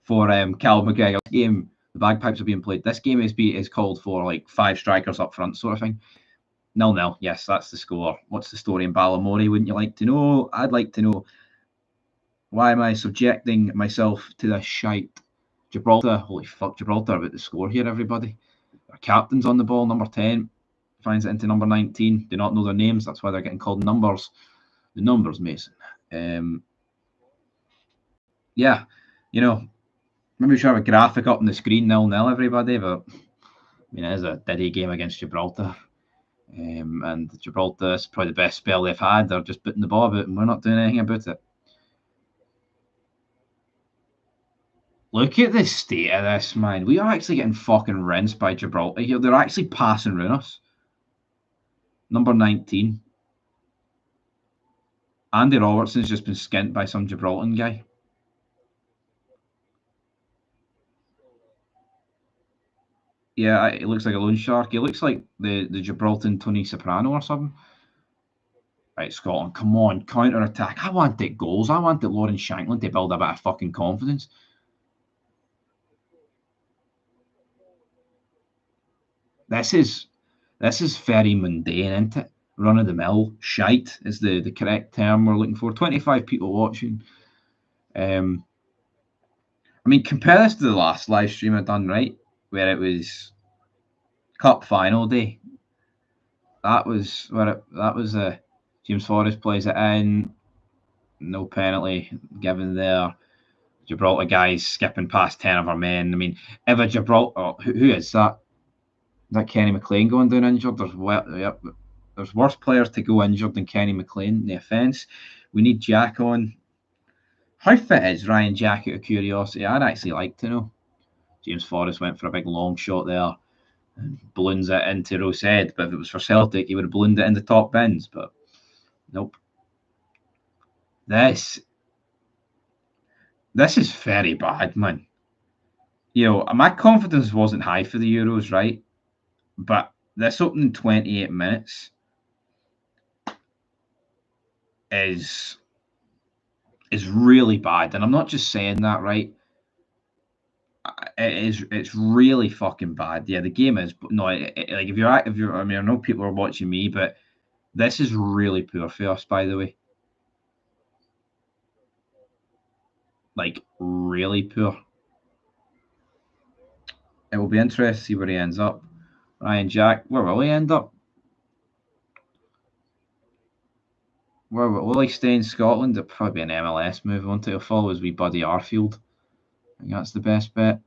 for Cal McGregor. This game, the bagpipes are being played. This game is called for like 5 strikers up front, sort of thing. 0-0. Yes, that's the score. What's the story in Ballymore? Wouldn't you like to know? I'd like to know. Why am I subjecting myself to this shite? Gibraltar, holy fuck, Gibraltar about the score here, everybody. Our captain's on the ball, number 10, finds it into number 19. Do not know their names, that's why they're getting called numbers. The numbers, Mason. Yeah, you know, maybe we should have a graphic up on the screen, 0-0, everybody, but I mean, it is a diddy game against Gibraltar. And Gibraltar is probably the best spell they've had. They're just putting the ball about, and we're not doing anything about it. Look at the state of this, man. We are actually getting fucking rinsed by Gibraltar here. They're actually passing around us. Number 19. Andy Robertson's just been skint by some Gibraltar guy. Yeah, it looks like a loan shark. He looks like the Gibraltar Tony Soprano or something. Right, Scotland, come on, counter attack. I want it goals. I want it Lauren Shanklin to build a bit of fucking confidence. This is very mundane, isn't it? Run of the mill, shite is the correct term we're looking for. 25 people watching. I mean, compare this to the last live stream I done, right? Where it was Cup final day. That was James Forrest plays it in. No penalty given there. Gibraltar guys skipping past 10 of our men. I mean, if a Gibraltar, who is that? Is that Kenny McLean going down injured? There's worse players to go injured than Kenny McLean. The offence. We need Jack on. How fit is Ryan Jack out of curiosity? I'd actually like to know. James Forrest went for a big long shot there and balloons it into Rosehead. But if it was for Celtic, he would have ballooned it in the top bins. But nope. This is very bad, man. You know, my confidence wasn't high for the Euros, right? But this opening 28 minutes is really bad, and I'm not just saying that, right? It's really fucking bad. Yeah, the game is, but no, like if you're, I mean, I know people are watching me, but this is really poor for us, by the way. Like really poor. It will be interesting to see where he ends up. Ryan Jack, where will he end up? Where will he stay in Scotland? It'll probably be an MLS move, won't it? He'll follow his wee buddy Arfield. I think that's the best bet.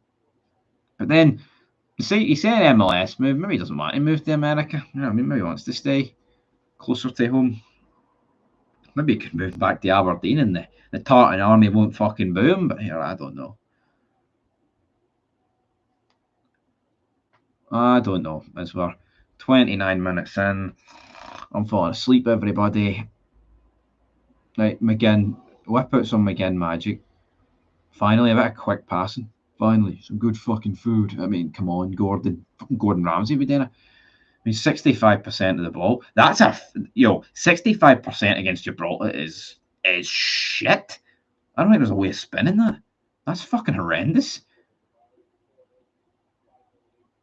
But then, he said MLS move. Maybe he doesn't want to move to America. You know what I mean? Maybe he wants to stay closer to home. Maybe he could move back to Aberdeen and the Tartan Army won't fucking boo him. But here, I don't know. I don't know. As we're 29 minutes in, I'm falling asleep, everybody. Right, McGinn. Whip out some McGinn magic. Finally, a bit of quick passing. Finally, some good fucking food. I mean, come on, Gordon Ramsay would do it. I mean, 65% of the ball. That's 65% against Gibraltar is shit. I don't think there's a way of spinning that. That's fucking horrendous.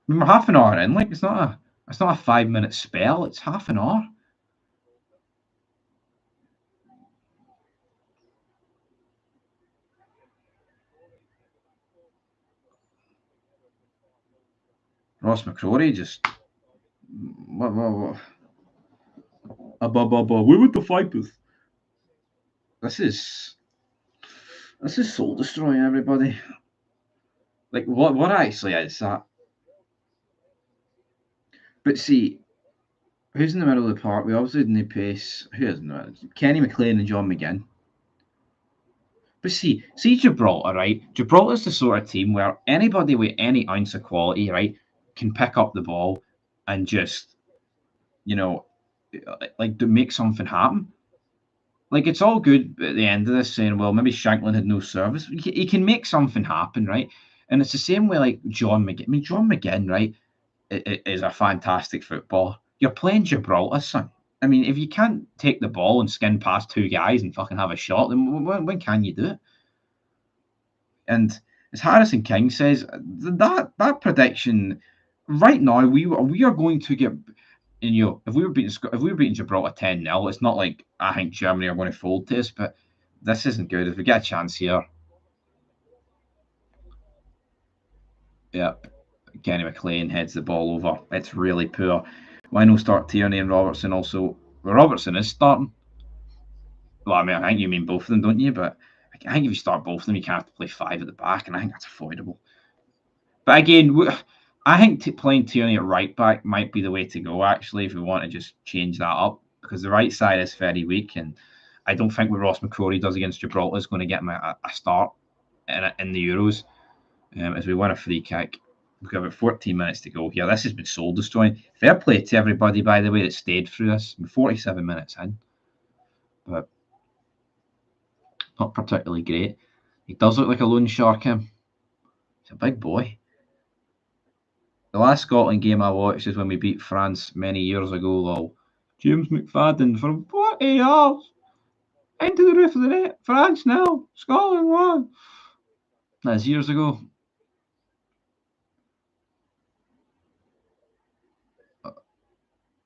I mean, we're half an hour in. Like, it's not a 5-minute spell. It's half an hour. Ross McCrory just what? We with the Vipers. This is soul destroying, everybody. Like what actually is that? But see, who's in the middle of the park? We obviously didn't pace. Who is in the middle? Kenny McLean and John McGinn. But see Gibraltar, right? Gibraltar's the sort of team where anybody with any ounce of quality, right, can pick up the ball and just, like to make something happen. Like, it's all good at the end of this saying, well, maybe Shanklin had no service. He can make something happen, right? And it's the same way like John McGinn. I mean, John McGinn, right, is a fantastic footballer. You're playing Gibraltar, son. I mean, if you can't take the ball and skin past two guys and fucking have a shot, then when can you do it? And as Harrison King says, that prediction right now, we are going to get. And if we were beating Gibraltar 10-0, it's not like I think Germany are going to fold to us, but this isn't good. If we get a chance here, yeah, Kenny McLean heads the ball over. It's really poor. Why no start Tierney and Robertson also? Well, Robertson is starting. Well, I mean, I think you mean both of them, don't you? But I think if you start both of them, you can't have to play 5 at the back, and I think that's avoidable. But again, I think playing Tierney at right back might be the way to go, actually, if we want to just change that up, because the right side is very weak, and I don't think what Ross McCrory does against Gibraltar is going to get him a start in the Euros. As we win a free kick. We've got about 14 minutes to go here. This has been soul destroying. Fair play to everybody, by the way, that stayed through this. We're 47 minutes in, but not particularly great. He does look like a loan shark, him. He's a big boy. The last Scotland game I watched is when we beat France many years ago, lol. James McFadden for 40 yards. Into the roof of the net. France now. Scotland won. That's years ago.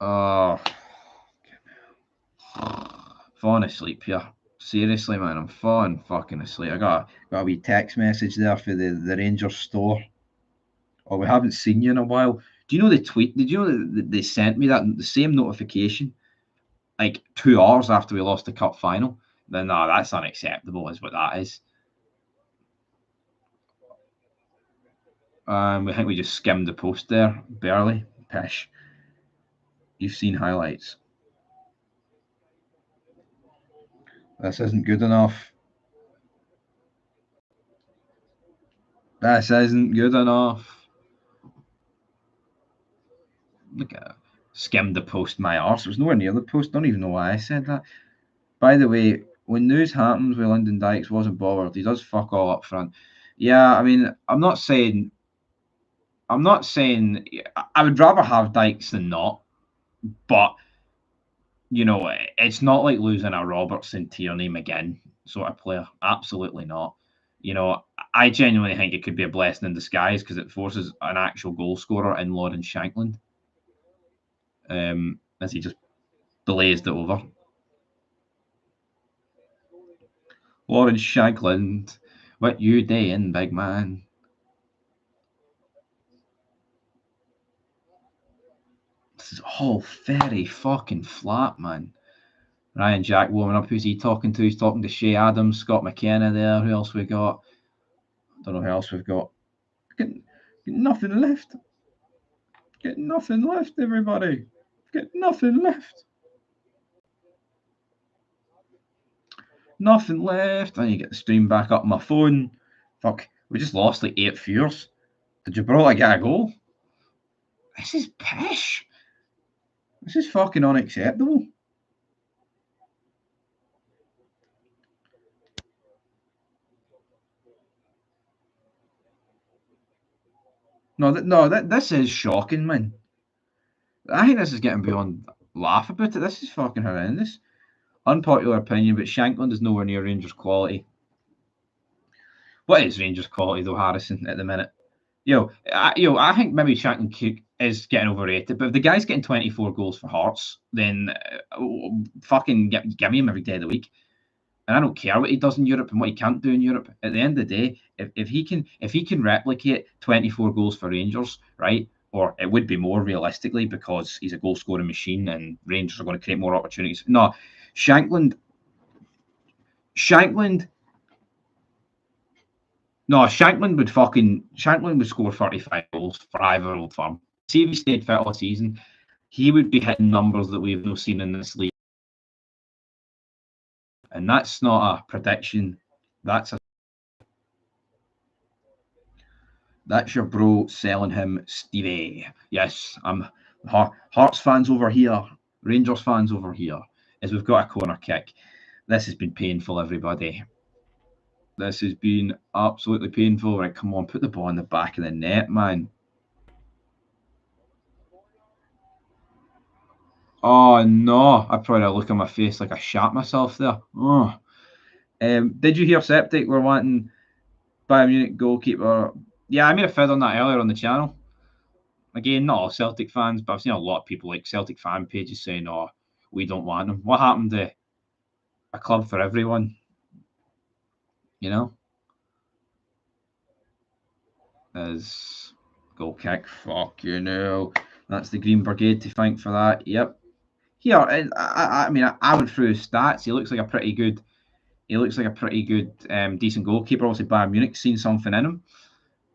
Oh. Falling asleep here. Seriously, man, I'm falling fucking asleep. I got a wee text message there for the Rangers store. Oh, we haven't seen you in a while. Do you know the tweet? Did you know that they sent me the same notification like 2 hours after we lost the cup final? Then no, that's unacceptable, is what that is. I think we just skimmed the post there, barely. Pish. You've seen highlights. This isn't good enough. This isn't good enough. Look at it. Skimmed the post my arse. It was nowhere near the post. Don't even know why I said that. By the way, when news happens with Lyndon Dykes wasn't bothered, he does fuck all up front. Yeah, I mean, I'm not saying I would rather have Dykes than not, but it's not like losing a Robertson, Tierney, McGinn sort of player. Absolutely not. I genuinely think it could be a blessing in disguise because it forces an actual goal scorer in Lawrence Shankland, as he just delays it over. Lawrence Shankland, what you doing, big man? This is all very fucking flat, man. Ryan Jack warming up. Who's he talking to? He's talking to Shea Adams, Scott McKenna there. Who else we got? I don't know who else we've got. Get nothing left. Get nothing left, everybody. Get nothing left. Nothing left. I need to get the stream back up on my phone. Fuck, we just lost like 8 viewers. Did Gibraltar get a goal? This is pish. This is fucking unacceptable. This is shocking, man. I think this is getting beyond laugh about it. This is fucking horrendous. Unpopular opinion, but Shankland is nowhere near Rangers quality. What is Rangers quality though, Harrison, at the minute? I think maybe Shankland is getting overrated, but if the guy's getting 24 goals for Hearts, then fucking give me him every day of the week. And I don't care what he does in Europe and what he can't do in Europe. At the end of the day, if he can replicate 24 goals for Rangers, right? Or it would be more realistically because he's a goal scoring machine and Rangers are going to create more opportunities. No, Shankland. No, Shankland would score 35 goals for either old firm. See if he stayed fit all season, he would be hitting numbers that we've not seen in this league. And that's not a prediction. That's your bro selling him Stevie. Yes, I'm Hearts fans over here, Rangers fans over here, as we've got a corner kick. This has been painful, everybody. This has been absolutely painful. Right, come on, put the ball in the back of the net, man. Oh no, I probably had a look on my face like I shat myself there. Oh. Did you hear Septic were wanting Bayern Munich goalkeeper? Yeah, I made a vid on that earlier on the channel. Again, not all Celtic fans, but I've seen a lot of people like Celtic fan pages saying, "Oh, we don't want him." What happened to a club for everyone? You know, as goal kick. Fuck you know. That's the Green Brigade to thank for that. Yep. Here, I mean, I went through his stats. He looks like a pretty good. Decent goalkeeper. Obviously, Bayern Munich seen something in him,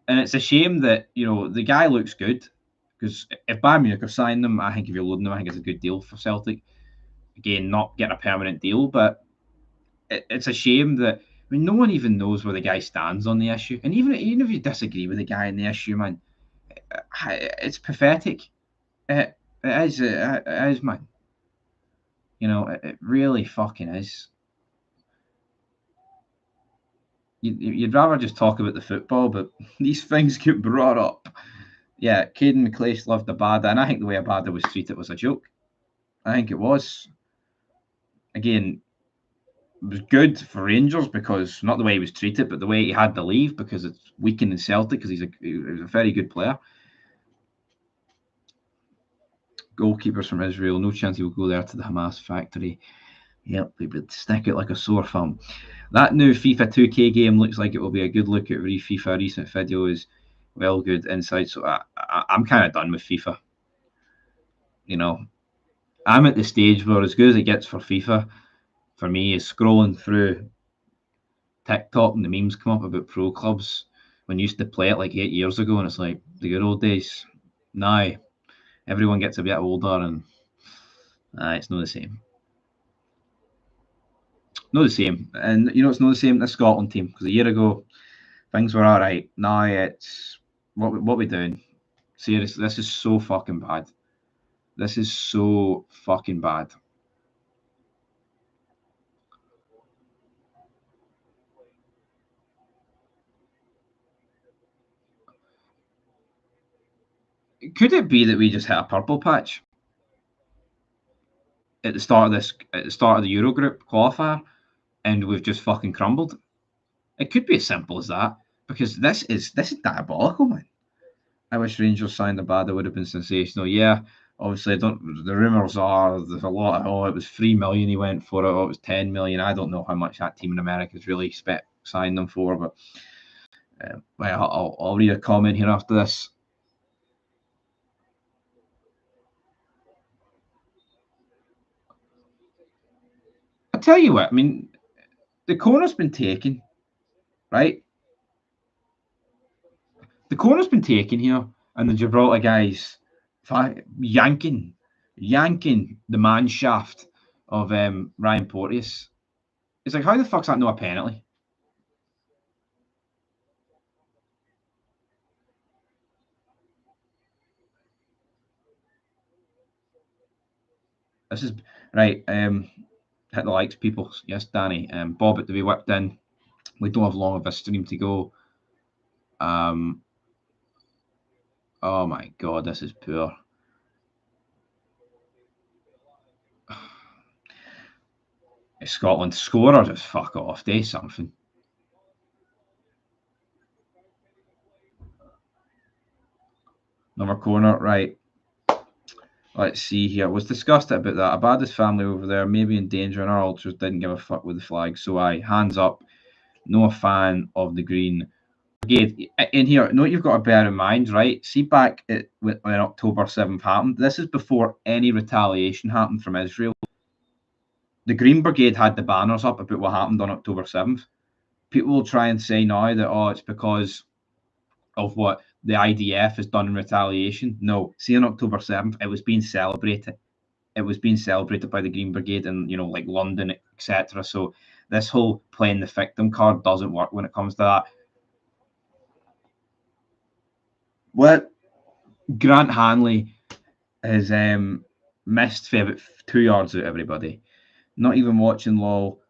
and it's a shame that the guy looks good because if Bayern Munich have signed him, I think if you're loading him, I think it's a good deal for Celtic. Again, not getting a permanent deal, but it's a shame that no one even knows where the guy stands on the issue, and even if you disagree with the guy on the issue, man, it's pathetic. It is, man. It really fucking is. You'd rather just talk about the football, but these things get brought up. Yeah, Caden McLeish loved Abada, and I think the way Abada was treated was a joke. I think it was. Again, it was good for Rangers because not the way he was treated, but the way he had to leave because it's weakening Celtic because he was a very good player. Goalkeepers from Israel, no chance he will go there to the Hamas factory. Yep, they would stick it like a sore thumb. That new FIFA 2K game looks like it will be a good look at FIFA. Recent video is well good inside. So I'm kind of done with FIFA. I'm at the stage where as good as it gets for FIFA, for me, is scrolling through TikTok and the memes come up about pro clubs when you used to play it like 8 years ago, and it's like the good old days. Now, everyone gets a bit older, and it's not the same. Not the same. And it's not the same in the Scotland team because a year ago things were all right. Now it's what we doing? Seriously, this is so fucking bad. This is so fucking bad. Could it be that we just hit a purple patch at the start of the Eurogroup qualifier, and we've just fucking crumbled? It could be as simple as that because this is diabolical, man. I wish Rangers signed a bad. It would have been sensational. Yeah, obviously, the rumours are there's a lot of it was 3 million he went for it. It was 10 million. I don't know how much that team in America has really signed them for, but I'll read a comment here after this. tell you what, I mean, the corner's been taken, right? The corner's been taken here, and the Gibraltar guys yanking the man shaft of Ryan Porteous. It's like, how the fuck's that not a penalty? This is right. Hit the likes, people. Yes, Danny. Bob it to be whipped in. We don't have long of a stream to go. Oh my god, this is poor. Is Scotland score or just fuck off? Do something. Another corner, right. Let's see here. Was discussed about that. Abada's family over there may be in danger, and our ultras didn't give a fuck with the flag. So hands up. No fan of the Green Brigade. In here, note you've got to bear in mind, right? See back when October 7th happened. This is before any retaliation happened from Israel. The Green Brigade had the banners up about what happened on October 7th. People will try and say now that, oh, it's because of what the IDF has done in retaliation. No, see, on October 7th, it was being celebrated. It was being celebrated by the Green Brigade in, like London, etc. So this whole playing the victim card doesn't work when it comes to that. What Grant Hanley has missed for about 2 yards out, everybody. Not even watching LOL.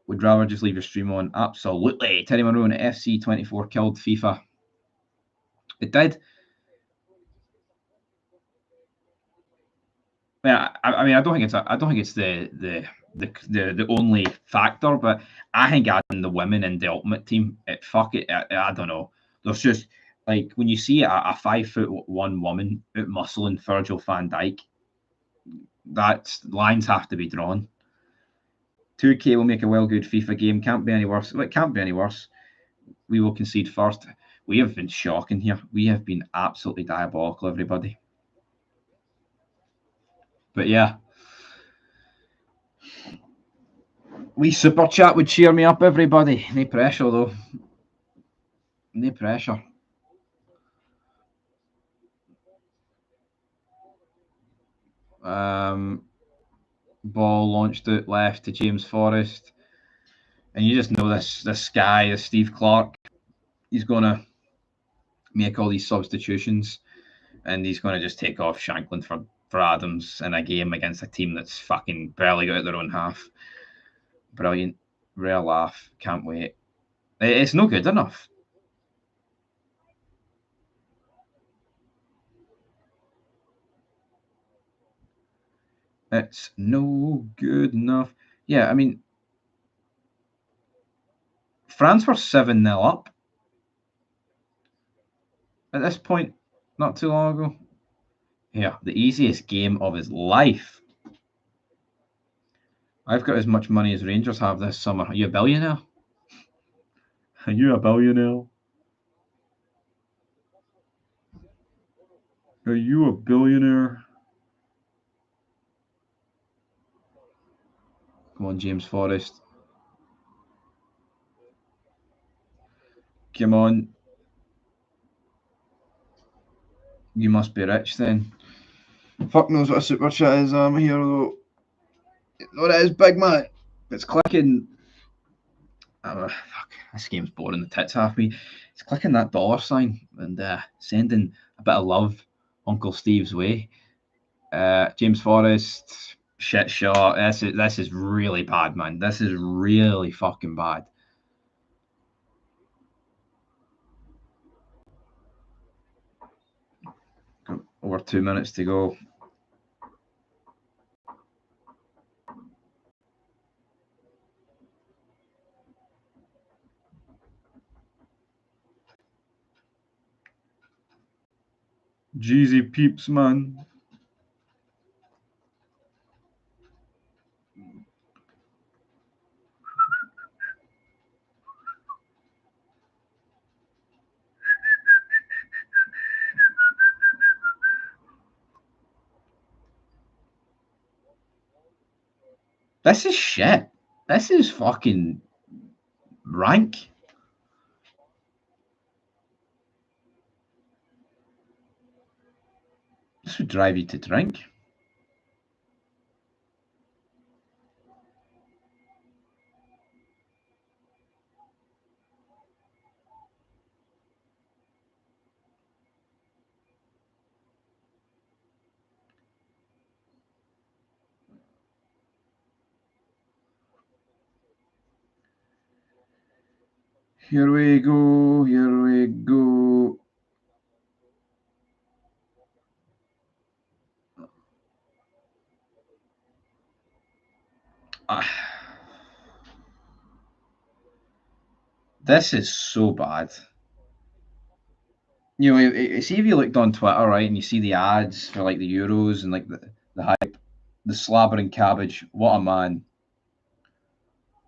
Would rather just leave your stream on. Absolutely. Terry Monroe and FC24 killed FIFA. It did. Yeah, I mean, I don't think it's the only factor, but I think adding the women in the ultimate team, I don't know. There's just like when you see a 5'1" woman out muscling Virgil van Dijk, that lines have to be drawn. 2K will make a well good FIFA game. Can't be any worse. Well, it can't be any worse. We will concede first. We have been shocking here. We have been absolutely diabolical, everybody. But yeah. We super chat would cheer me up, everybody. No pressure, though. No pressure. Ball launched out left to James Forrest. And you just know this guy, this Steve Clark, he's going to make all these substitutions. And he's going to just take off Shanklin for Adams in a game against a team that's fucking barely got out their own half. Brilliant. Real laugh. Can't wait. It's no good enough. It's no good enough. Yeah, I mean, France were 7-0 up at this point, not too long ago. Yeah, the easiest game of his life. I've got as much money as Rangers have this summer. Are you a billionaire? Are you a billionaire? Are you a billionaire? Come on, James Forrest. Come on. You must be rich then. Fuck knows what a super chat is. I'm here though. No, that is big, man. It's clicking. Fuck, this game's boring the tits off me. It's clicking that dollar sign and sending a bit of love Uncle Steve's way. James Forrest, shit shot. This is really bad, man. This is really fucking bad. Over 2 minutes to go. Jeezy peeps, man. This is shit. This is fucking rank. This would drive you to drink. Here we go. Here we go. This is so bad. You know, see if you looked on Twitter, right, and you see the ads for like the Euros and like the hype, the slabbering cabbage. What a man!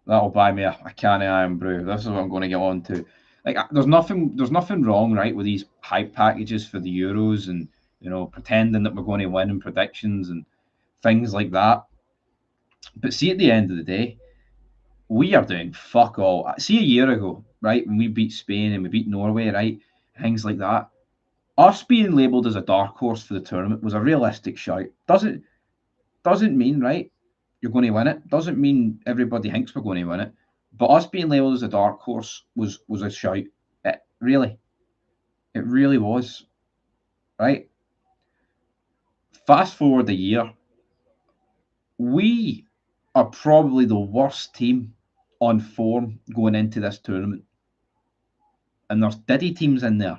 That'll buy me a can of iron brew. This is what I'm going to get on to. Like, there's nothing wrong, right, with these hype packages for the Euros and pretending that we're going to win in predictions and things like that. But see, at the end of the day, we are doing fuck all. See, a year ago, right, when we beat Spain and we beat Norway, right, things like that. Us being labelled as a dark horse for the tournament was a realistic shout. Doesn't mean, right, you're going to win it. Doesn't mean everybody thinks we're going to win it. But us being labelled as a dark horse was a shout. It really was, right? Fast forward a year, we are probably the worst team on form going into this tournament, and there's diddy teams in there.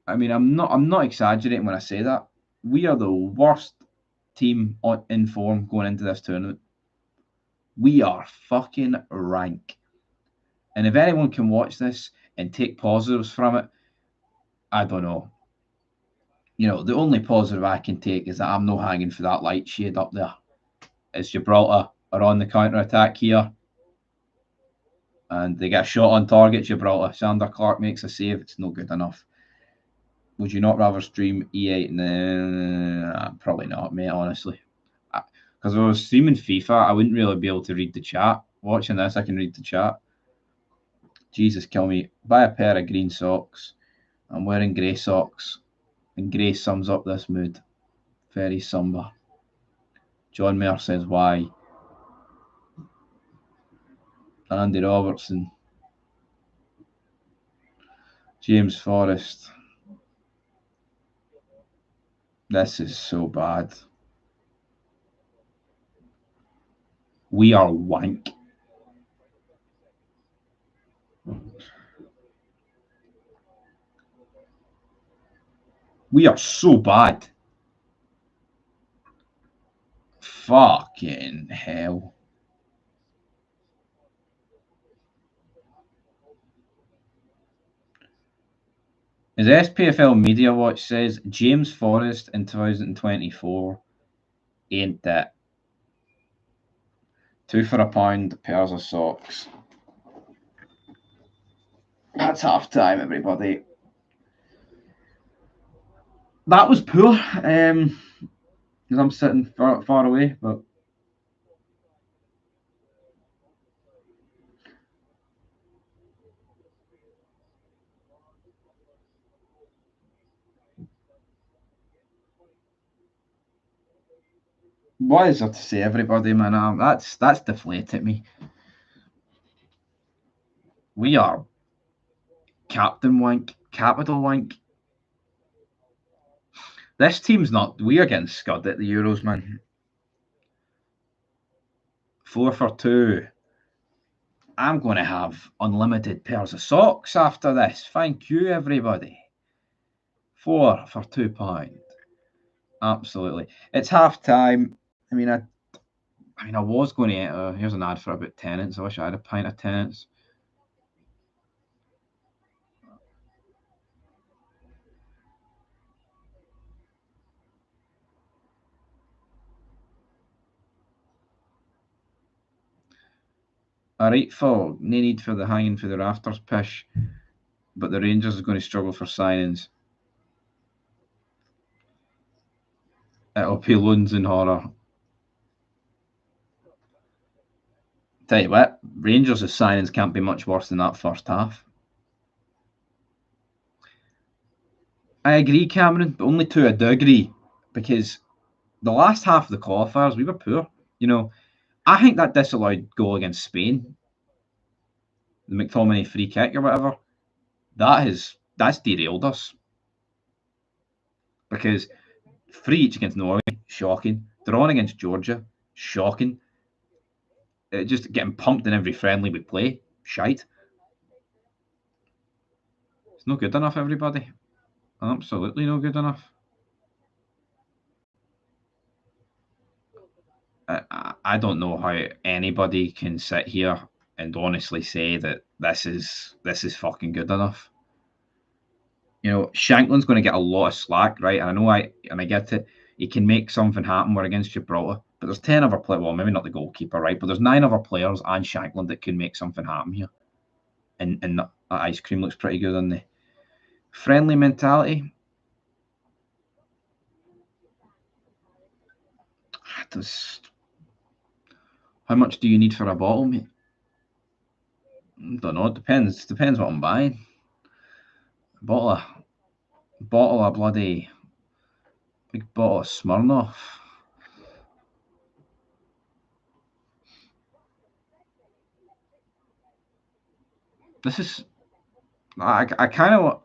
I mean, I'm not exaggerating when I say that. We are the worst team in form going into this tournament. We are fucking rank. And if anyone can watch this and take positives from it, I don't know. The only positive I can take is that I'm not hanging for that light shade up there. It's Gibraltar are on the counter attack here. And they get a shot on target, Gibraltar. Sander Clark makes a save. It's no good enough. Would you not rather stream E8? Nah, probably not, mate, honestly. Because if I was streaming FIFA, I wouldn't really be able to read the chat. Watching this, I can read the chat. Jesus, kill me. Buy a pair of green socks. I'm wearing grey socks. And grey sums up this mood. Very somber. John Mayer says, why? Andy Robertson. James Forrest. This is so bad. We are wank. We are so bad. Fucking hell. As SPFL Media Watch says, James Forrest in 2024 ain't that. 2 for £1, pairs of socks. That's half time, everybody. That was poor. Because I'm sitting far away, but what is there to say, everybody, man? That's deflated me. We are captain wank, capital wank. This team's not. We are getting scud at the Euros, man. 4 for 2. I'm going to have unlimited pairs of socks after this. Thank you, everybody. 4 for £2. Absolutely. It's half time. I mean, I was going to enter. Here's an ad for about tenants. I wish I had a pint of tenants. All right, Phil. No need for the hanging for the rafters pish, but the Rangers are going to struggle for signings. It'll be loans and horror. Tell you what, Rangers' signings can't be much worse than that first half. I agree, Cameron, but only to a degree, because the last half of the qualifiers, we were poor. I think that disallowed goal against Spain, the McTominay free kick or whatever, that's derailed us. Because 3 each against Norway, shocking. Drawn against Georgia, shocking. Just getting pumped in every friendly we play, shite. It's not good enough, everybody. Absolutely no good enough. I don't know how anybody can sit here and honestly say that this is fucking good enough. Shankland's going to get a lot of slack, right? And I get it. He can make something happen. We're against Gibraltar, but there's 10 other players. Well, maybe not the goalkeeper, right? But there's 9 other players and Shankland that can make something happen here. And that ice cream looks pretty good on the friendly mentality. How much do you need for a bottle, mate? Don't know. It depends. Depends what I'm buying. Bottle of bloody big bottle of Smirnoff. This is. I kind of.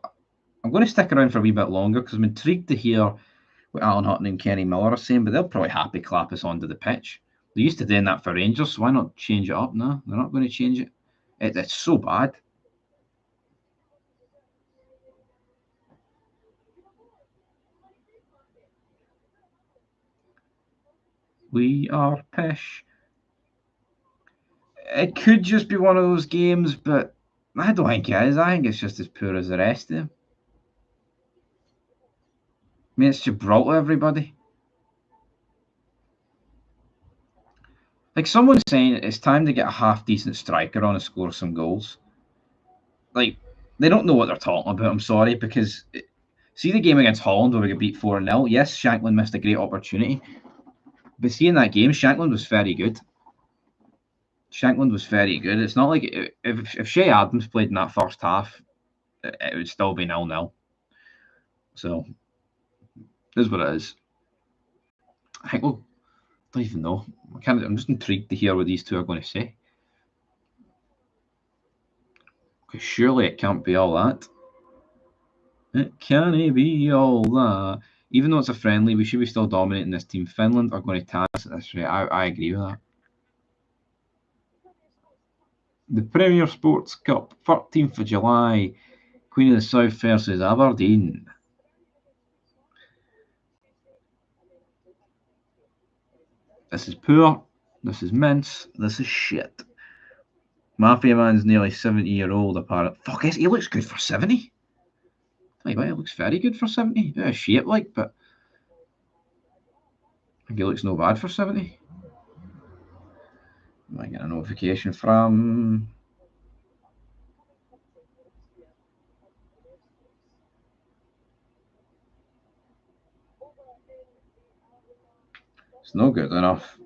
I'm going to stick around for a wee bit longer because I'm intrigued to hear what Alan Hutton and Kenny Miller are saying, but they'll probably happy clap us onto the pitch. They used to doing that for Rangers, so why not change it up? No, they're not going to change it. It's so bad. We are pish. It could just be one of those games, but I don't think it is. I think it's just as poor as the rest of them. I mean, it's Gibraltar, everybody. Like someone's saying, it's time to get a half-decent striker on and score some goals. Like, they don't know what they're talking about, I'm sorry, because see the game against Holland where we got beat 4-0? Yes, Shankland missed a great opportunity. But see in that game, Shankland was very good. It's not like if Shea Adams played in that first half, it would still be 0-0. So, this is what it is. I think we'll. I don't even know. I'm just intrigued to hear what these two are going to say. Because surely it can't be all that. It can't be all that. Even though it's a friendly, we should be still dominating this team. Finland are going to tax at this rate. I agree with that. The Premier Sports Cup, 13th of July. Queen of the South versus Aberdeen. This is poor. This is mince. This is shit. Mafia Man's nearly 70-year-old, apparently. Fuck, he looks good for 70. Tell you what, he looks very good for 70. Bit of shape, like, but I think he looks no bad for 70. I get a notification from. It's no good enough.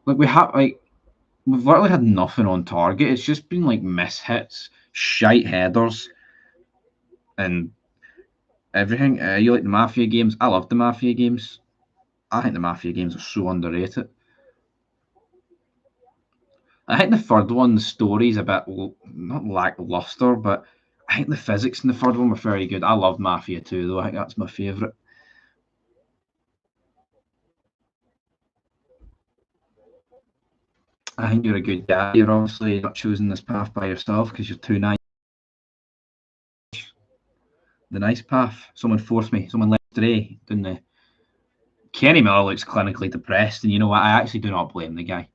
Like we've literally had nothing on target. It's just been like mishits, shite headers, and everything. You like the Mafia games? I love the Mafia games. I think the Mafia games are so underrated. I think the third one, the story's a bit not lackluster, but I think the physics in the third one were very good. I love Mafia 2, though. I think that's my favourite. I think you're a good guy. You're obviously not choosing this path by yourself because you're too nice. The nice path. Someone forced me. Someone led astray, didn't they? Kenny Miller looks clinically depressed, and you know what? I actually do not blame the guy.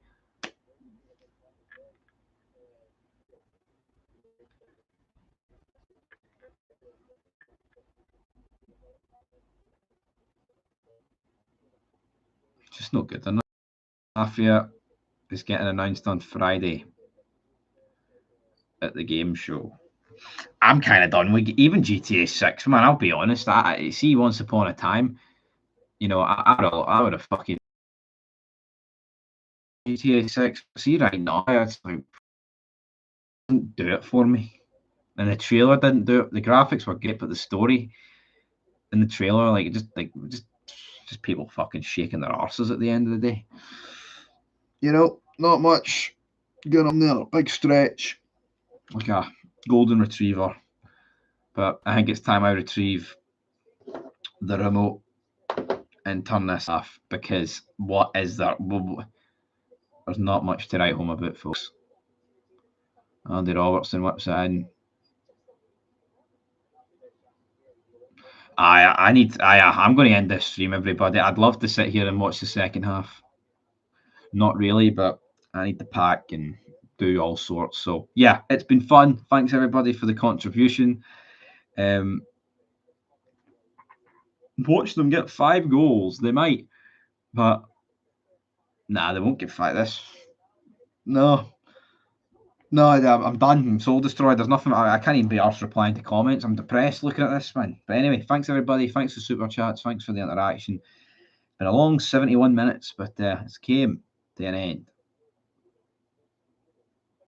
Just not good enough. Mafia is getting announced on Friday at the game show. I'm kind of done with even GTA 6, man. I'll be honest. I see Once Upon a Time. You know, I would have fucking GTA 6. See right now, it's like didn't do it for me. And the trailer didn't do it. The graphics were great, but the story in the trailer, just people fucking shaking their arses at the end of the day. You know, not much going on there. Big stretch, like a golden retriever. But I think it's time I retrieve the remote and turn this off, because what is there? There's not much to write home about, folks. Andy Robertson whips it in. I'm going to end this stream, everybody. I'd love to sit here and watch the second half. Not really, but I need to pack and do all sorts. So yeah, it's been fun. Thanks everybody for the contribution. Watch them get 5 goals. They might, but nah, they won't get 5. No, I'm done. I'm soul destroyed. There's nothing. I can't even be arsed replying to comments. I'm depressed looking at this, man. But anyway, thanks everybody. Thanks for super chats. Thanks for the interaction. Been a long 71 minutes, but it's came to an end.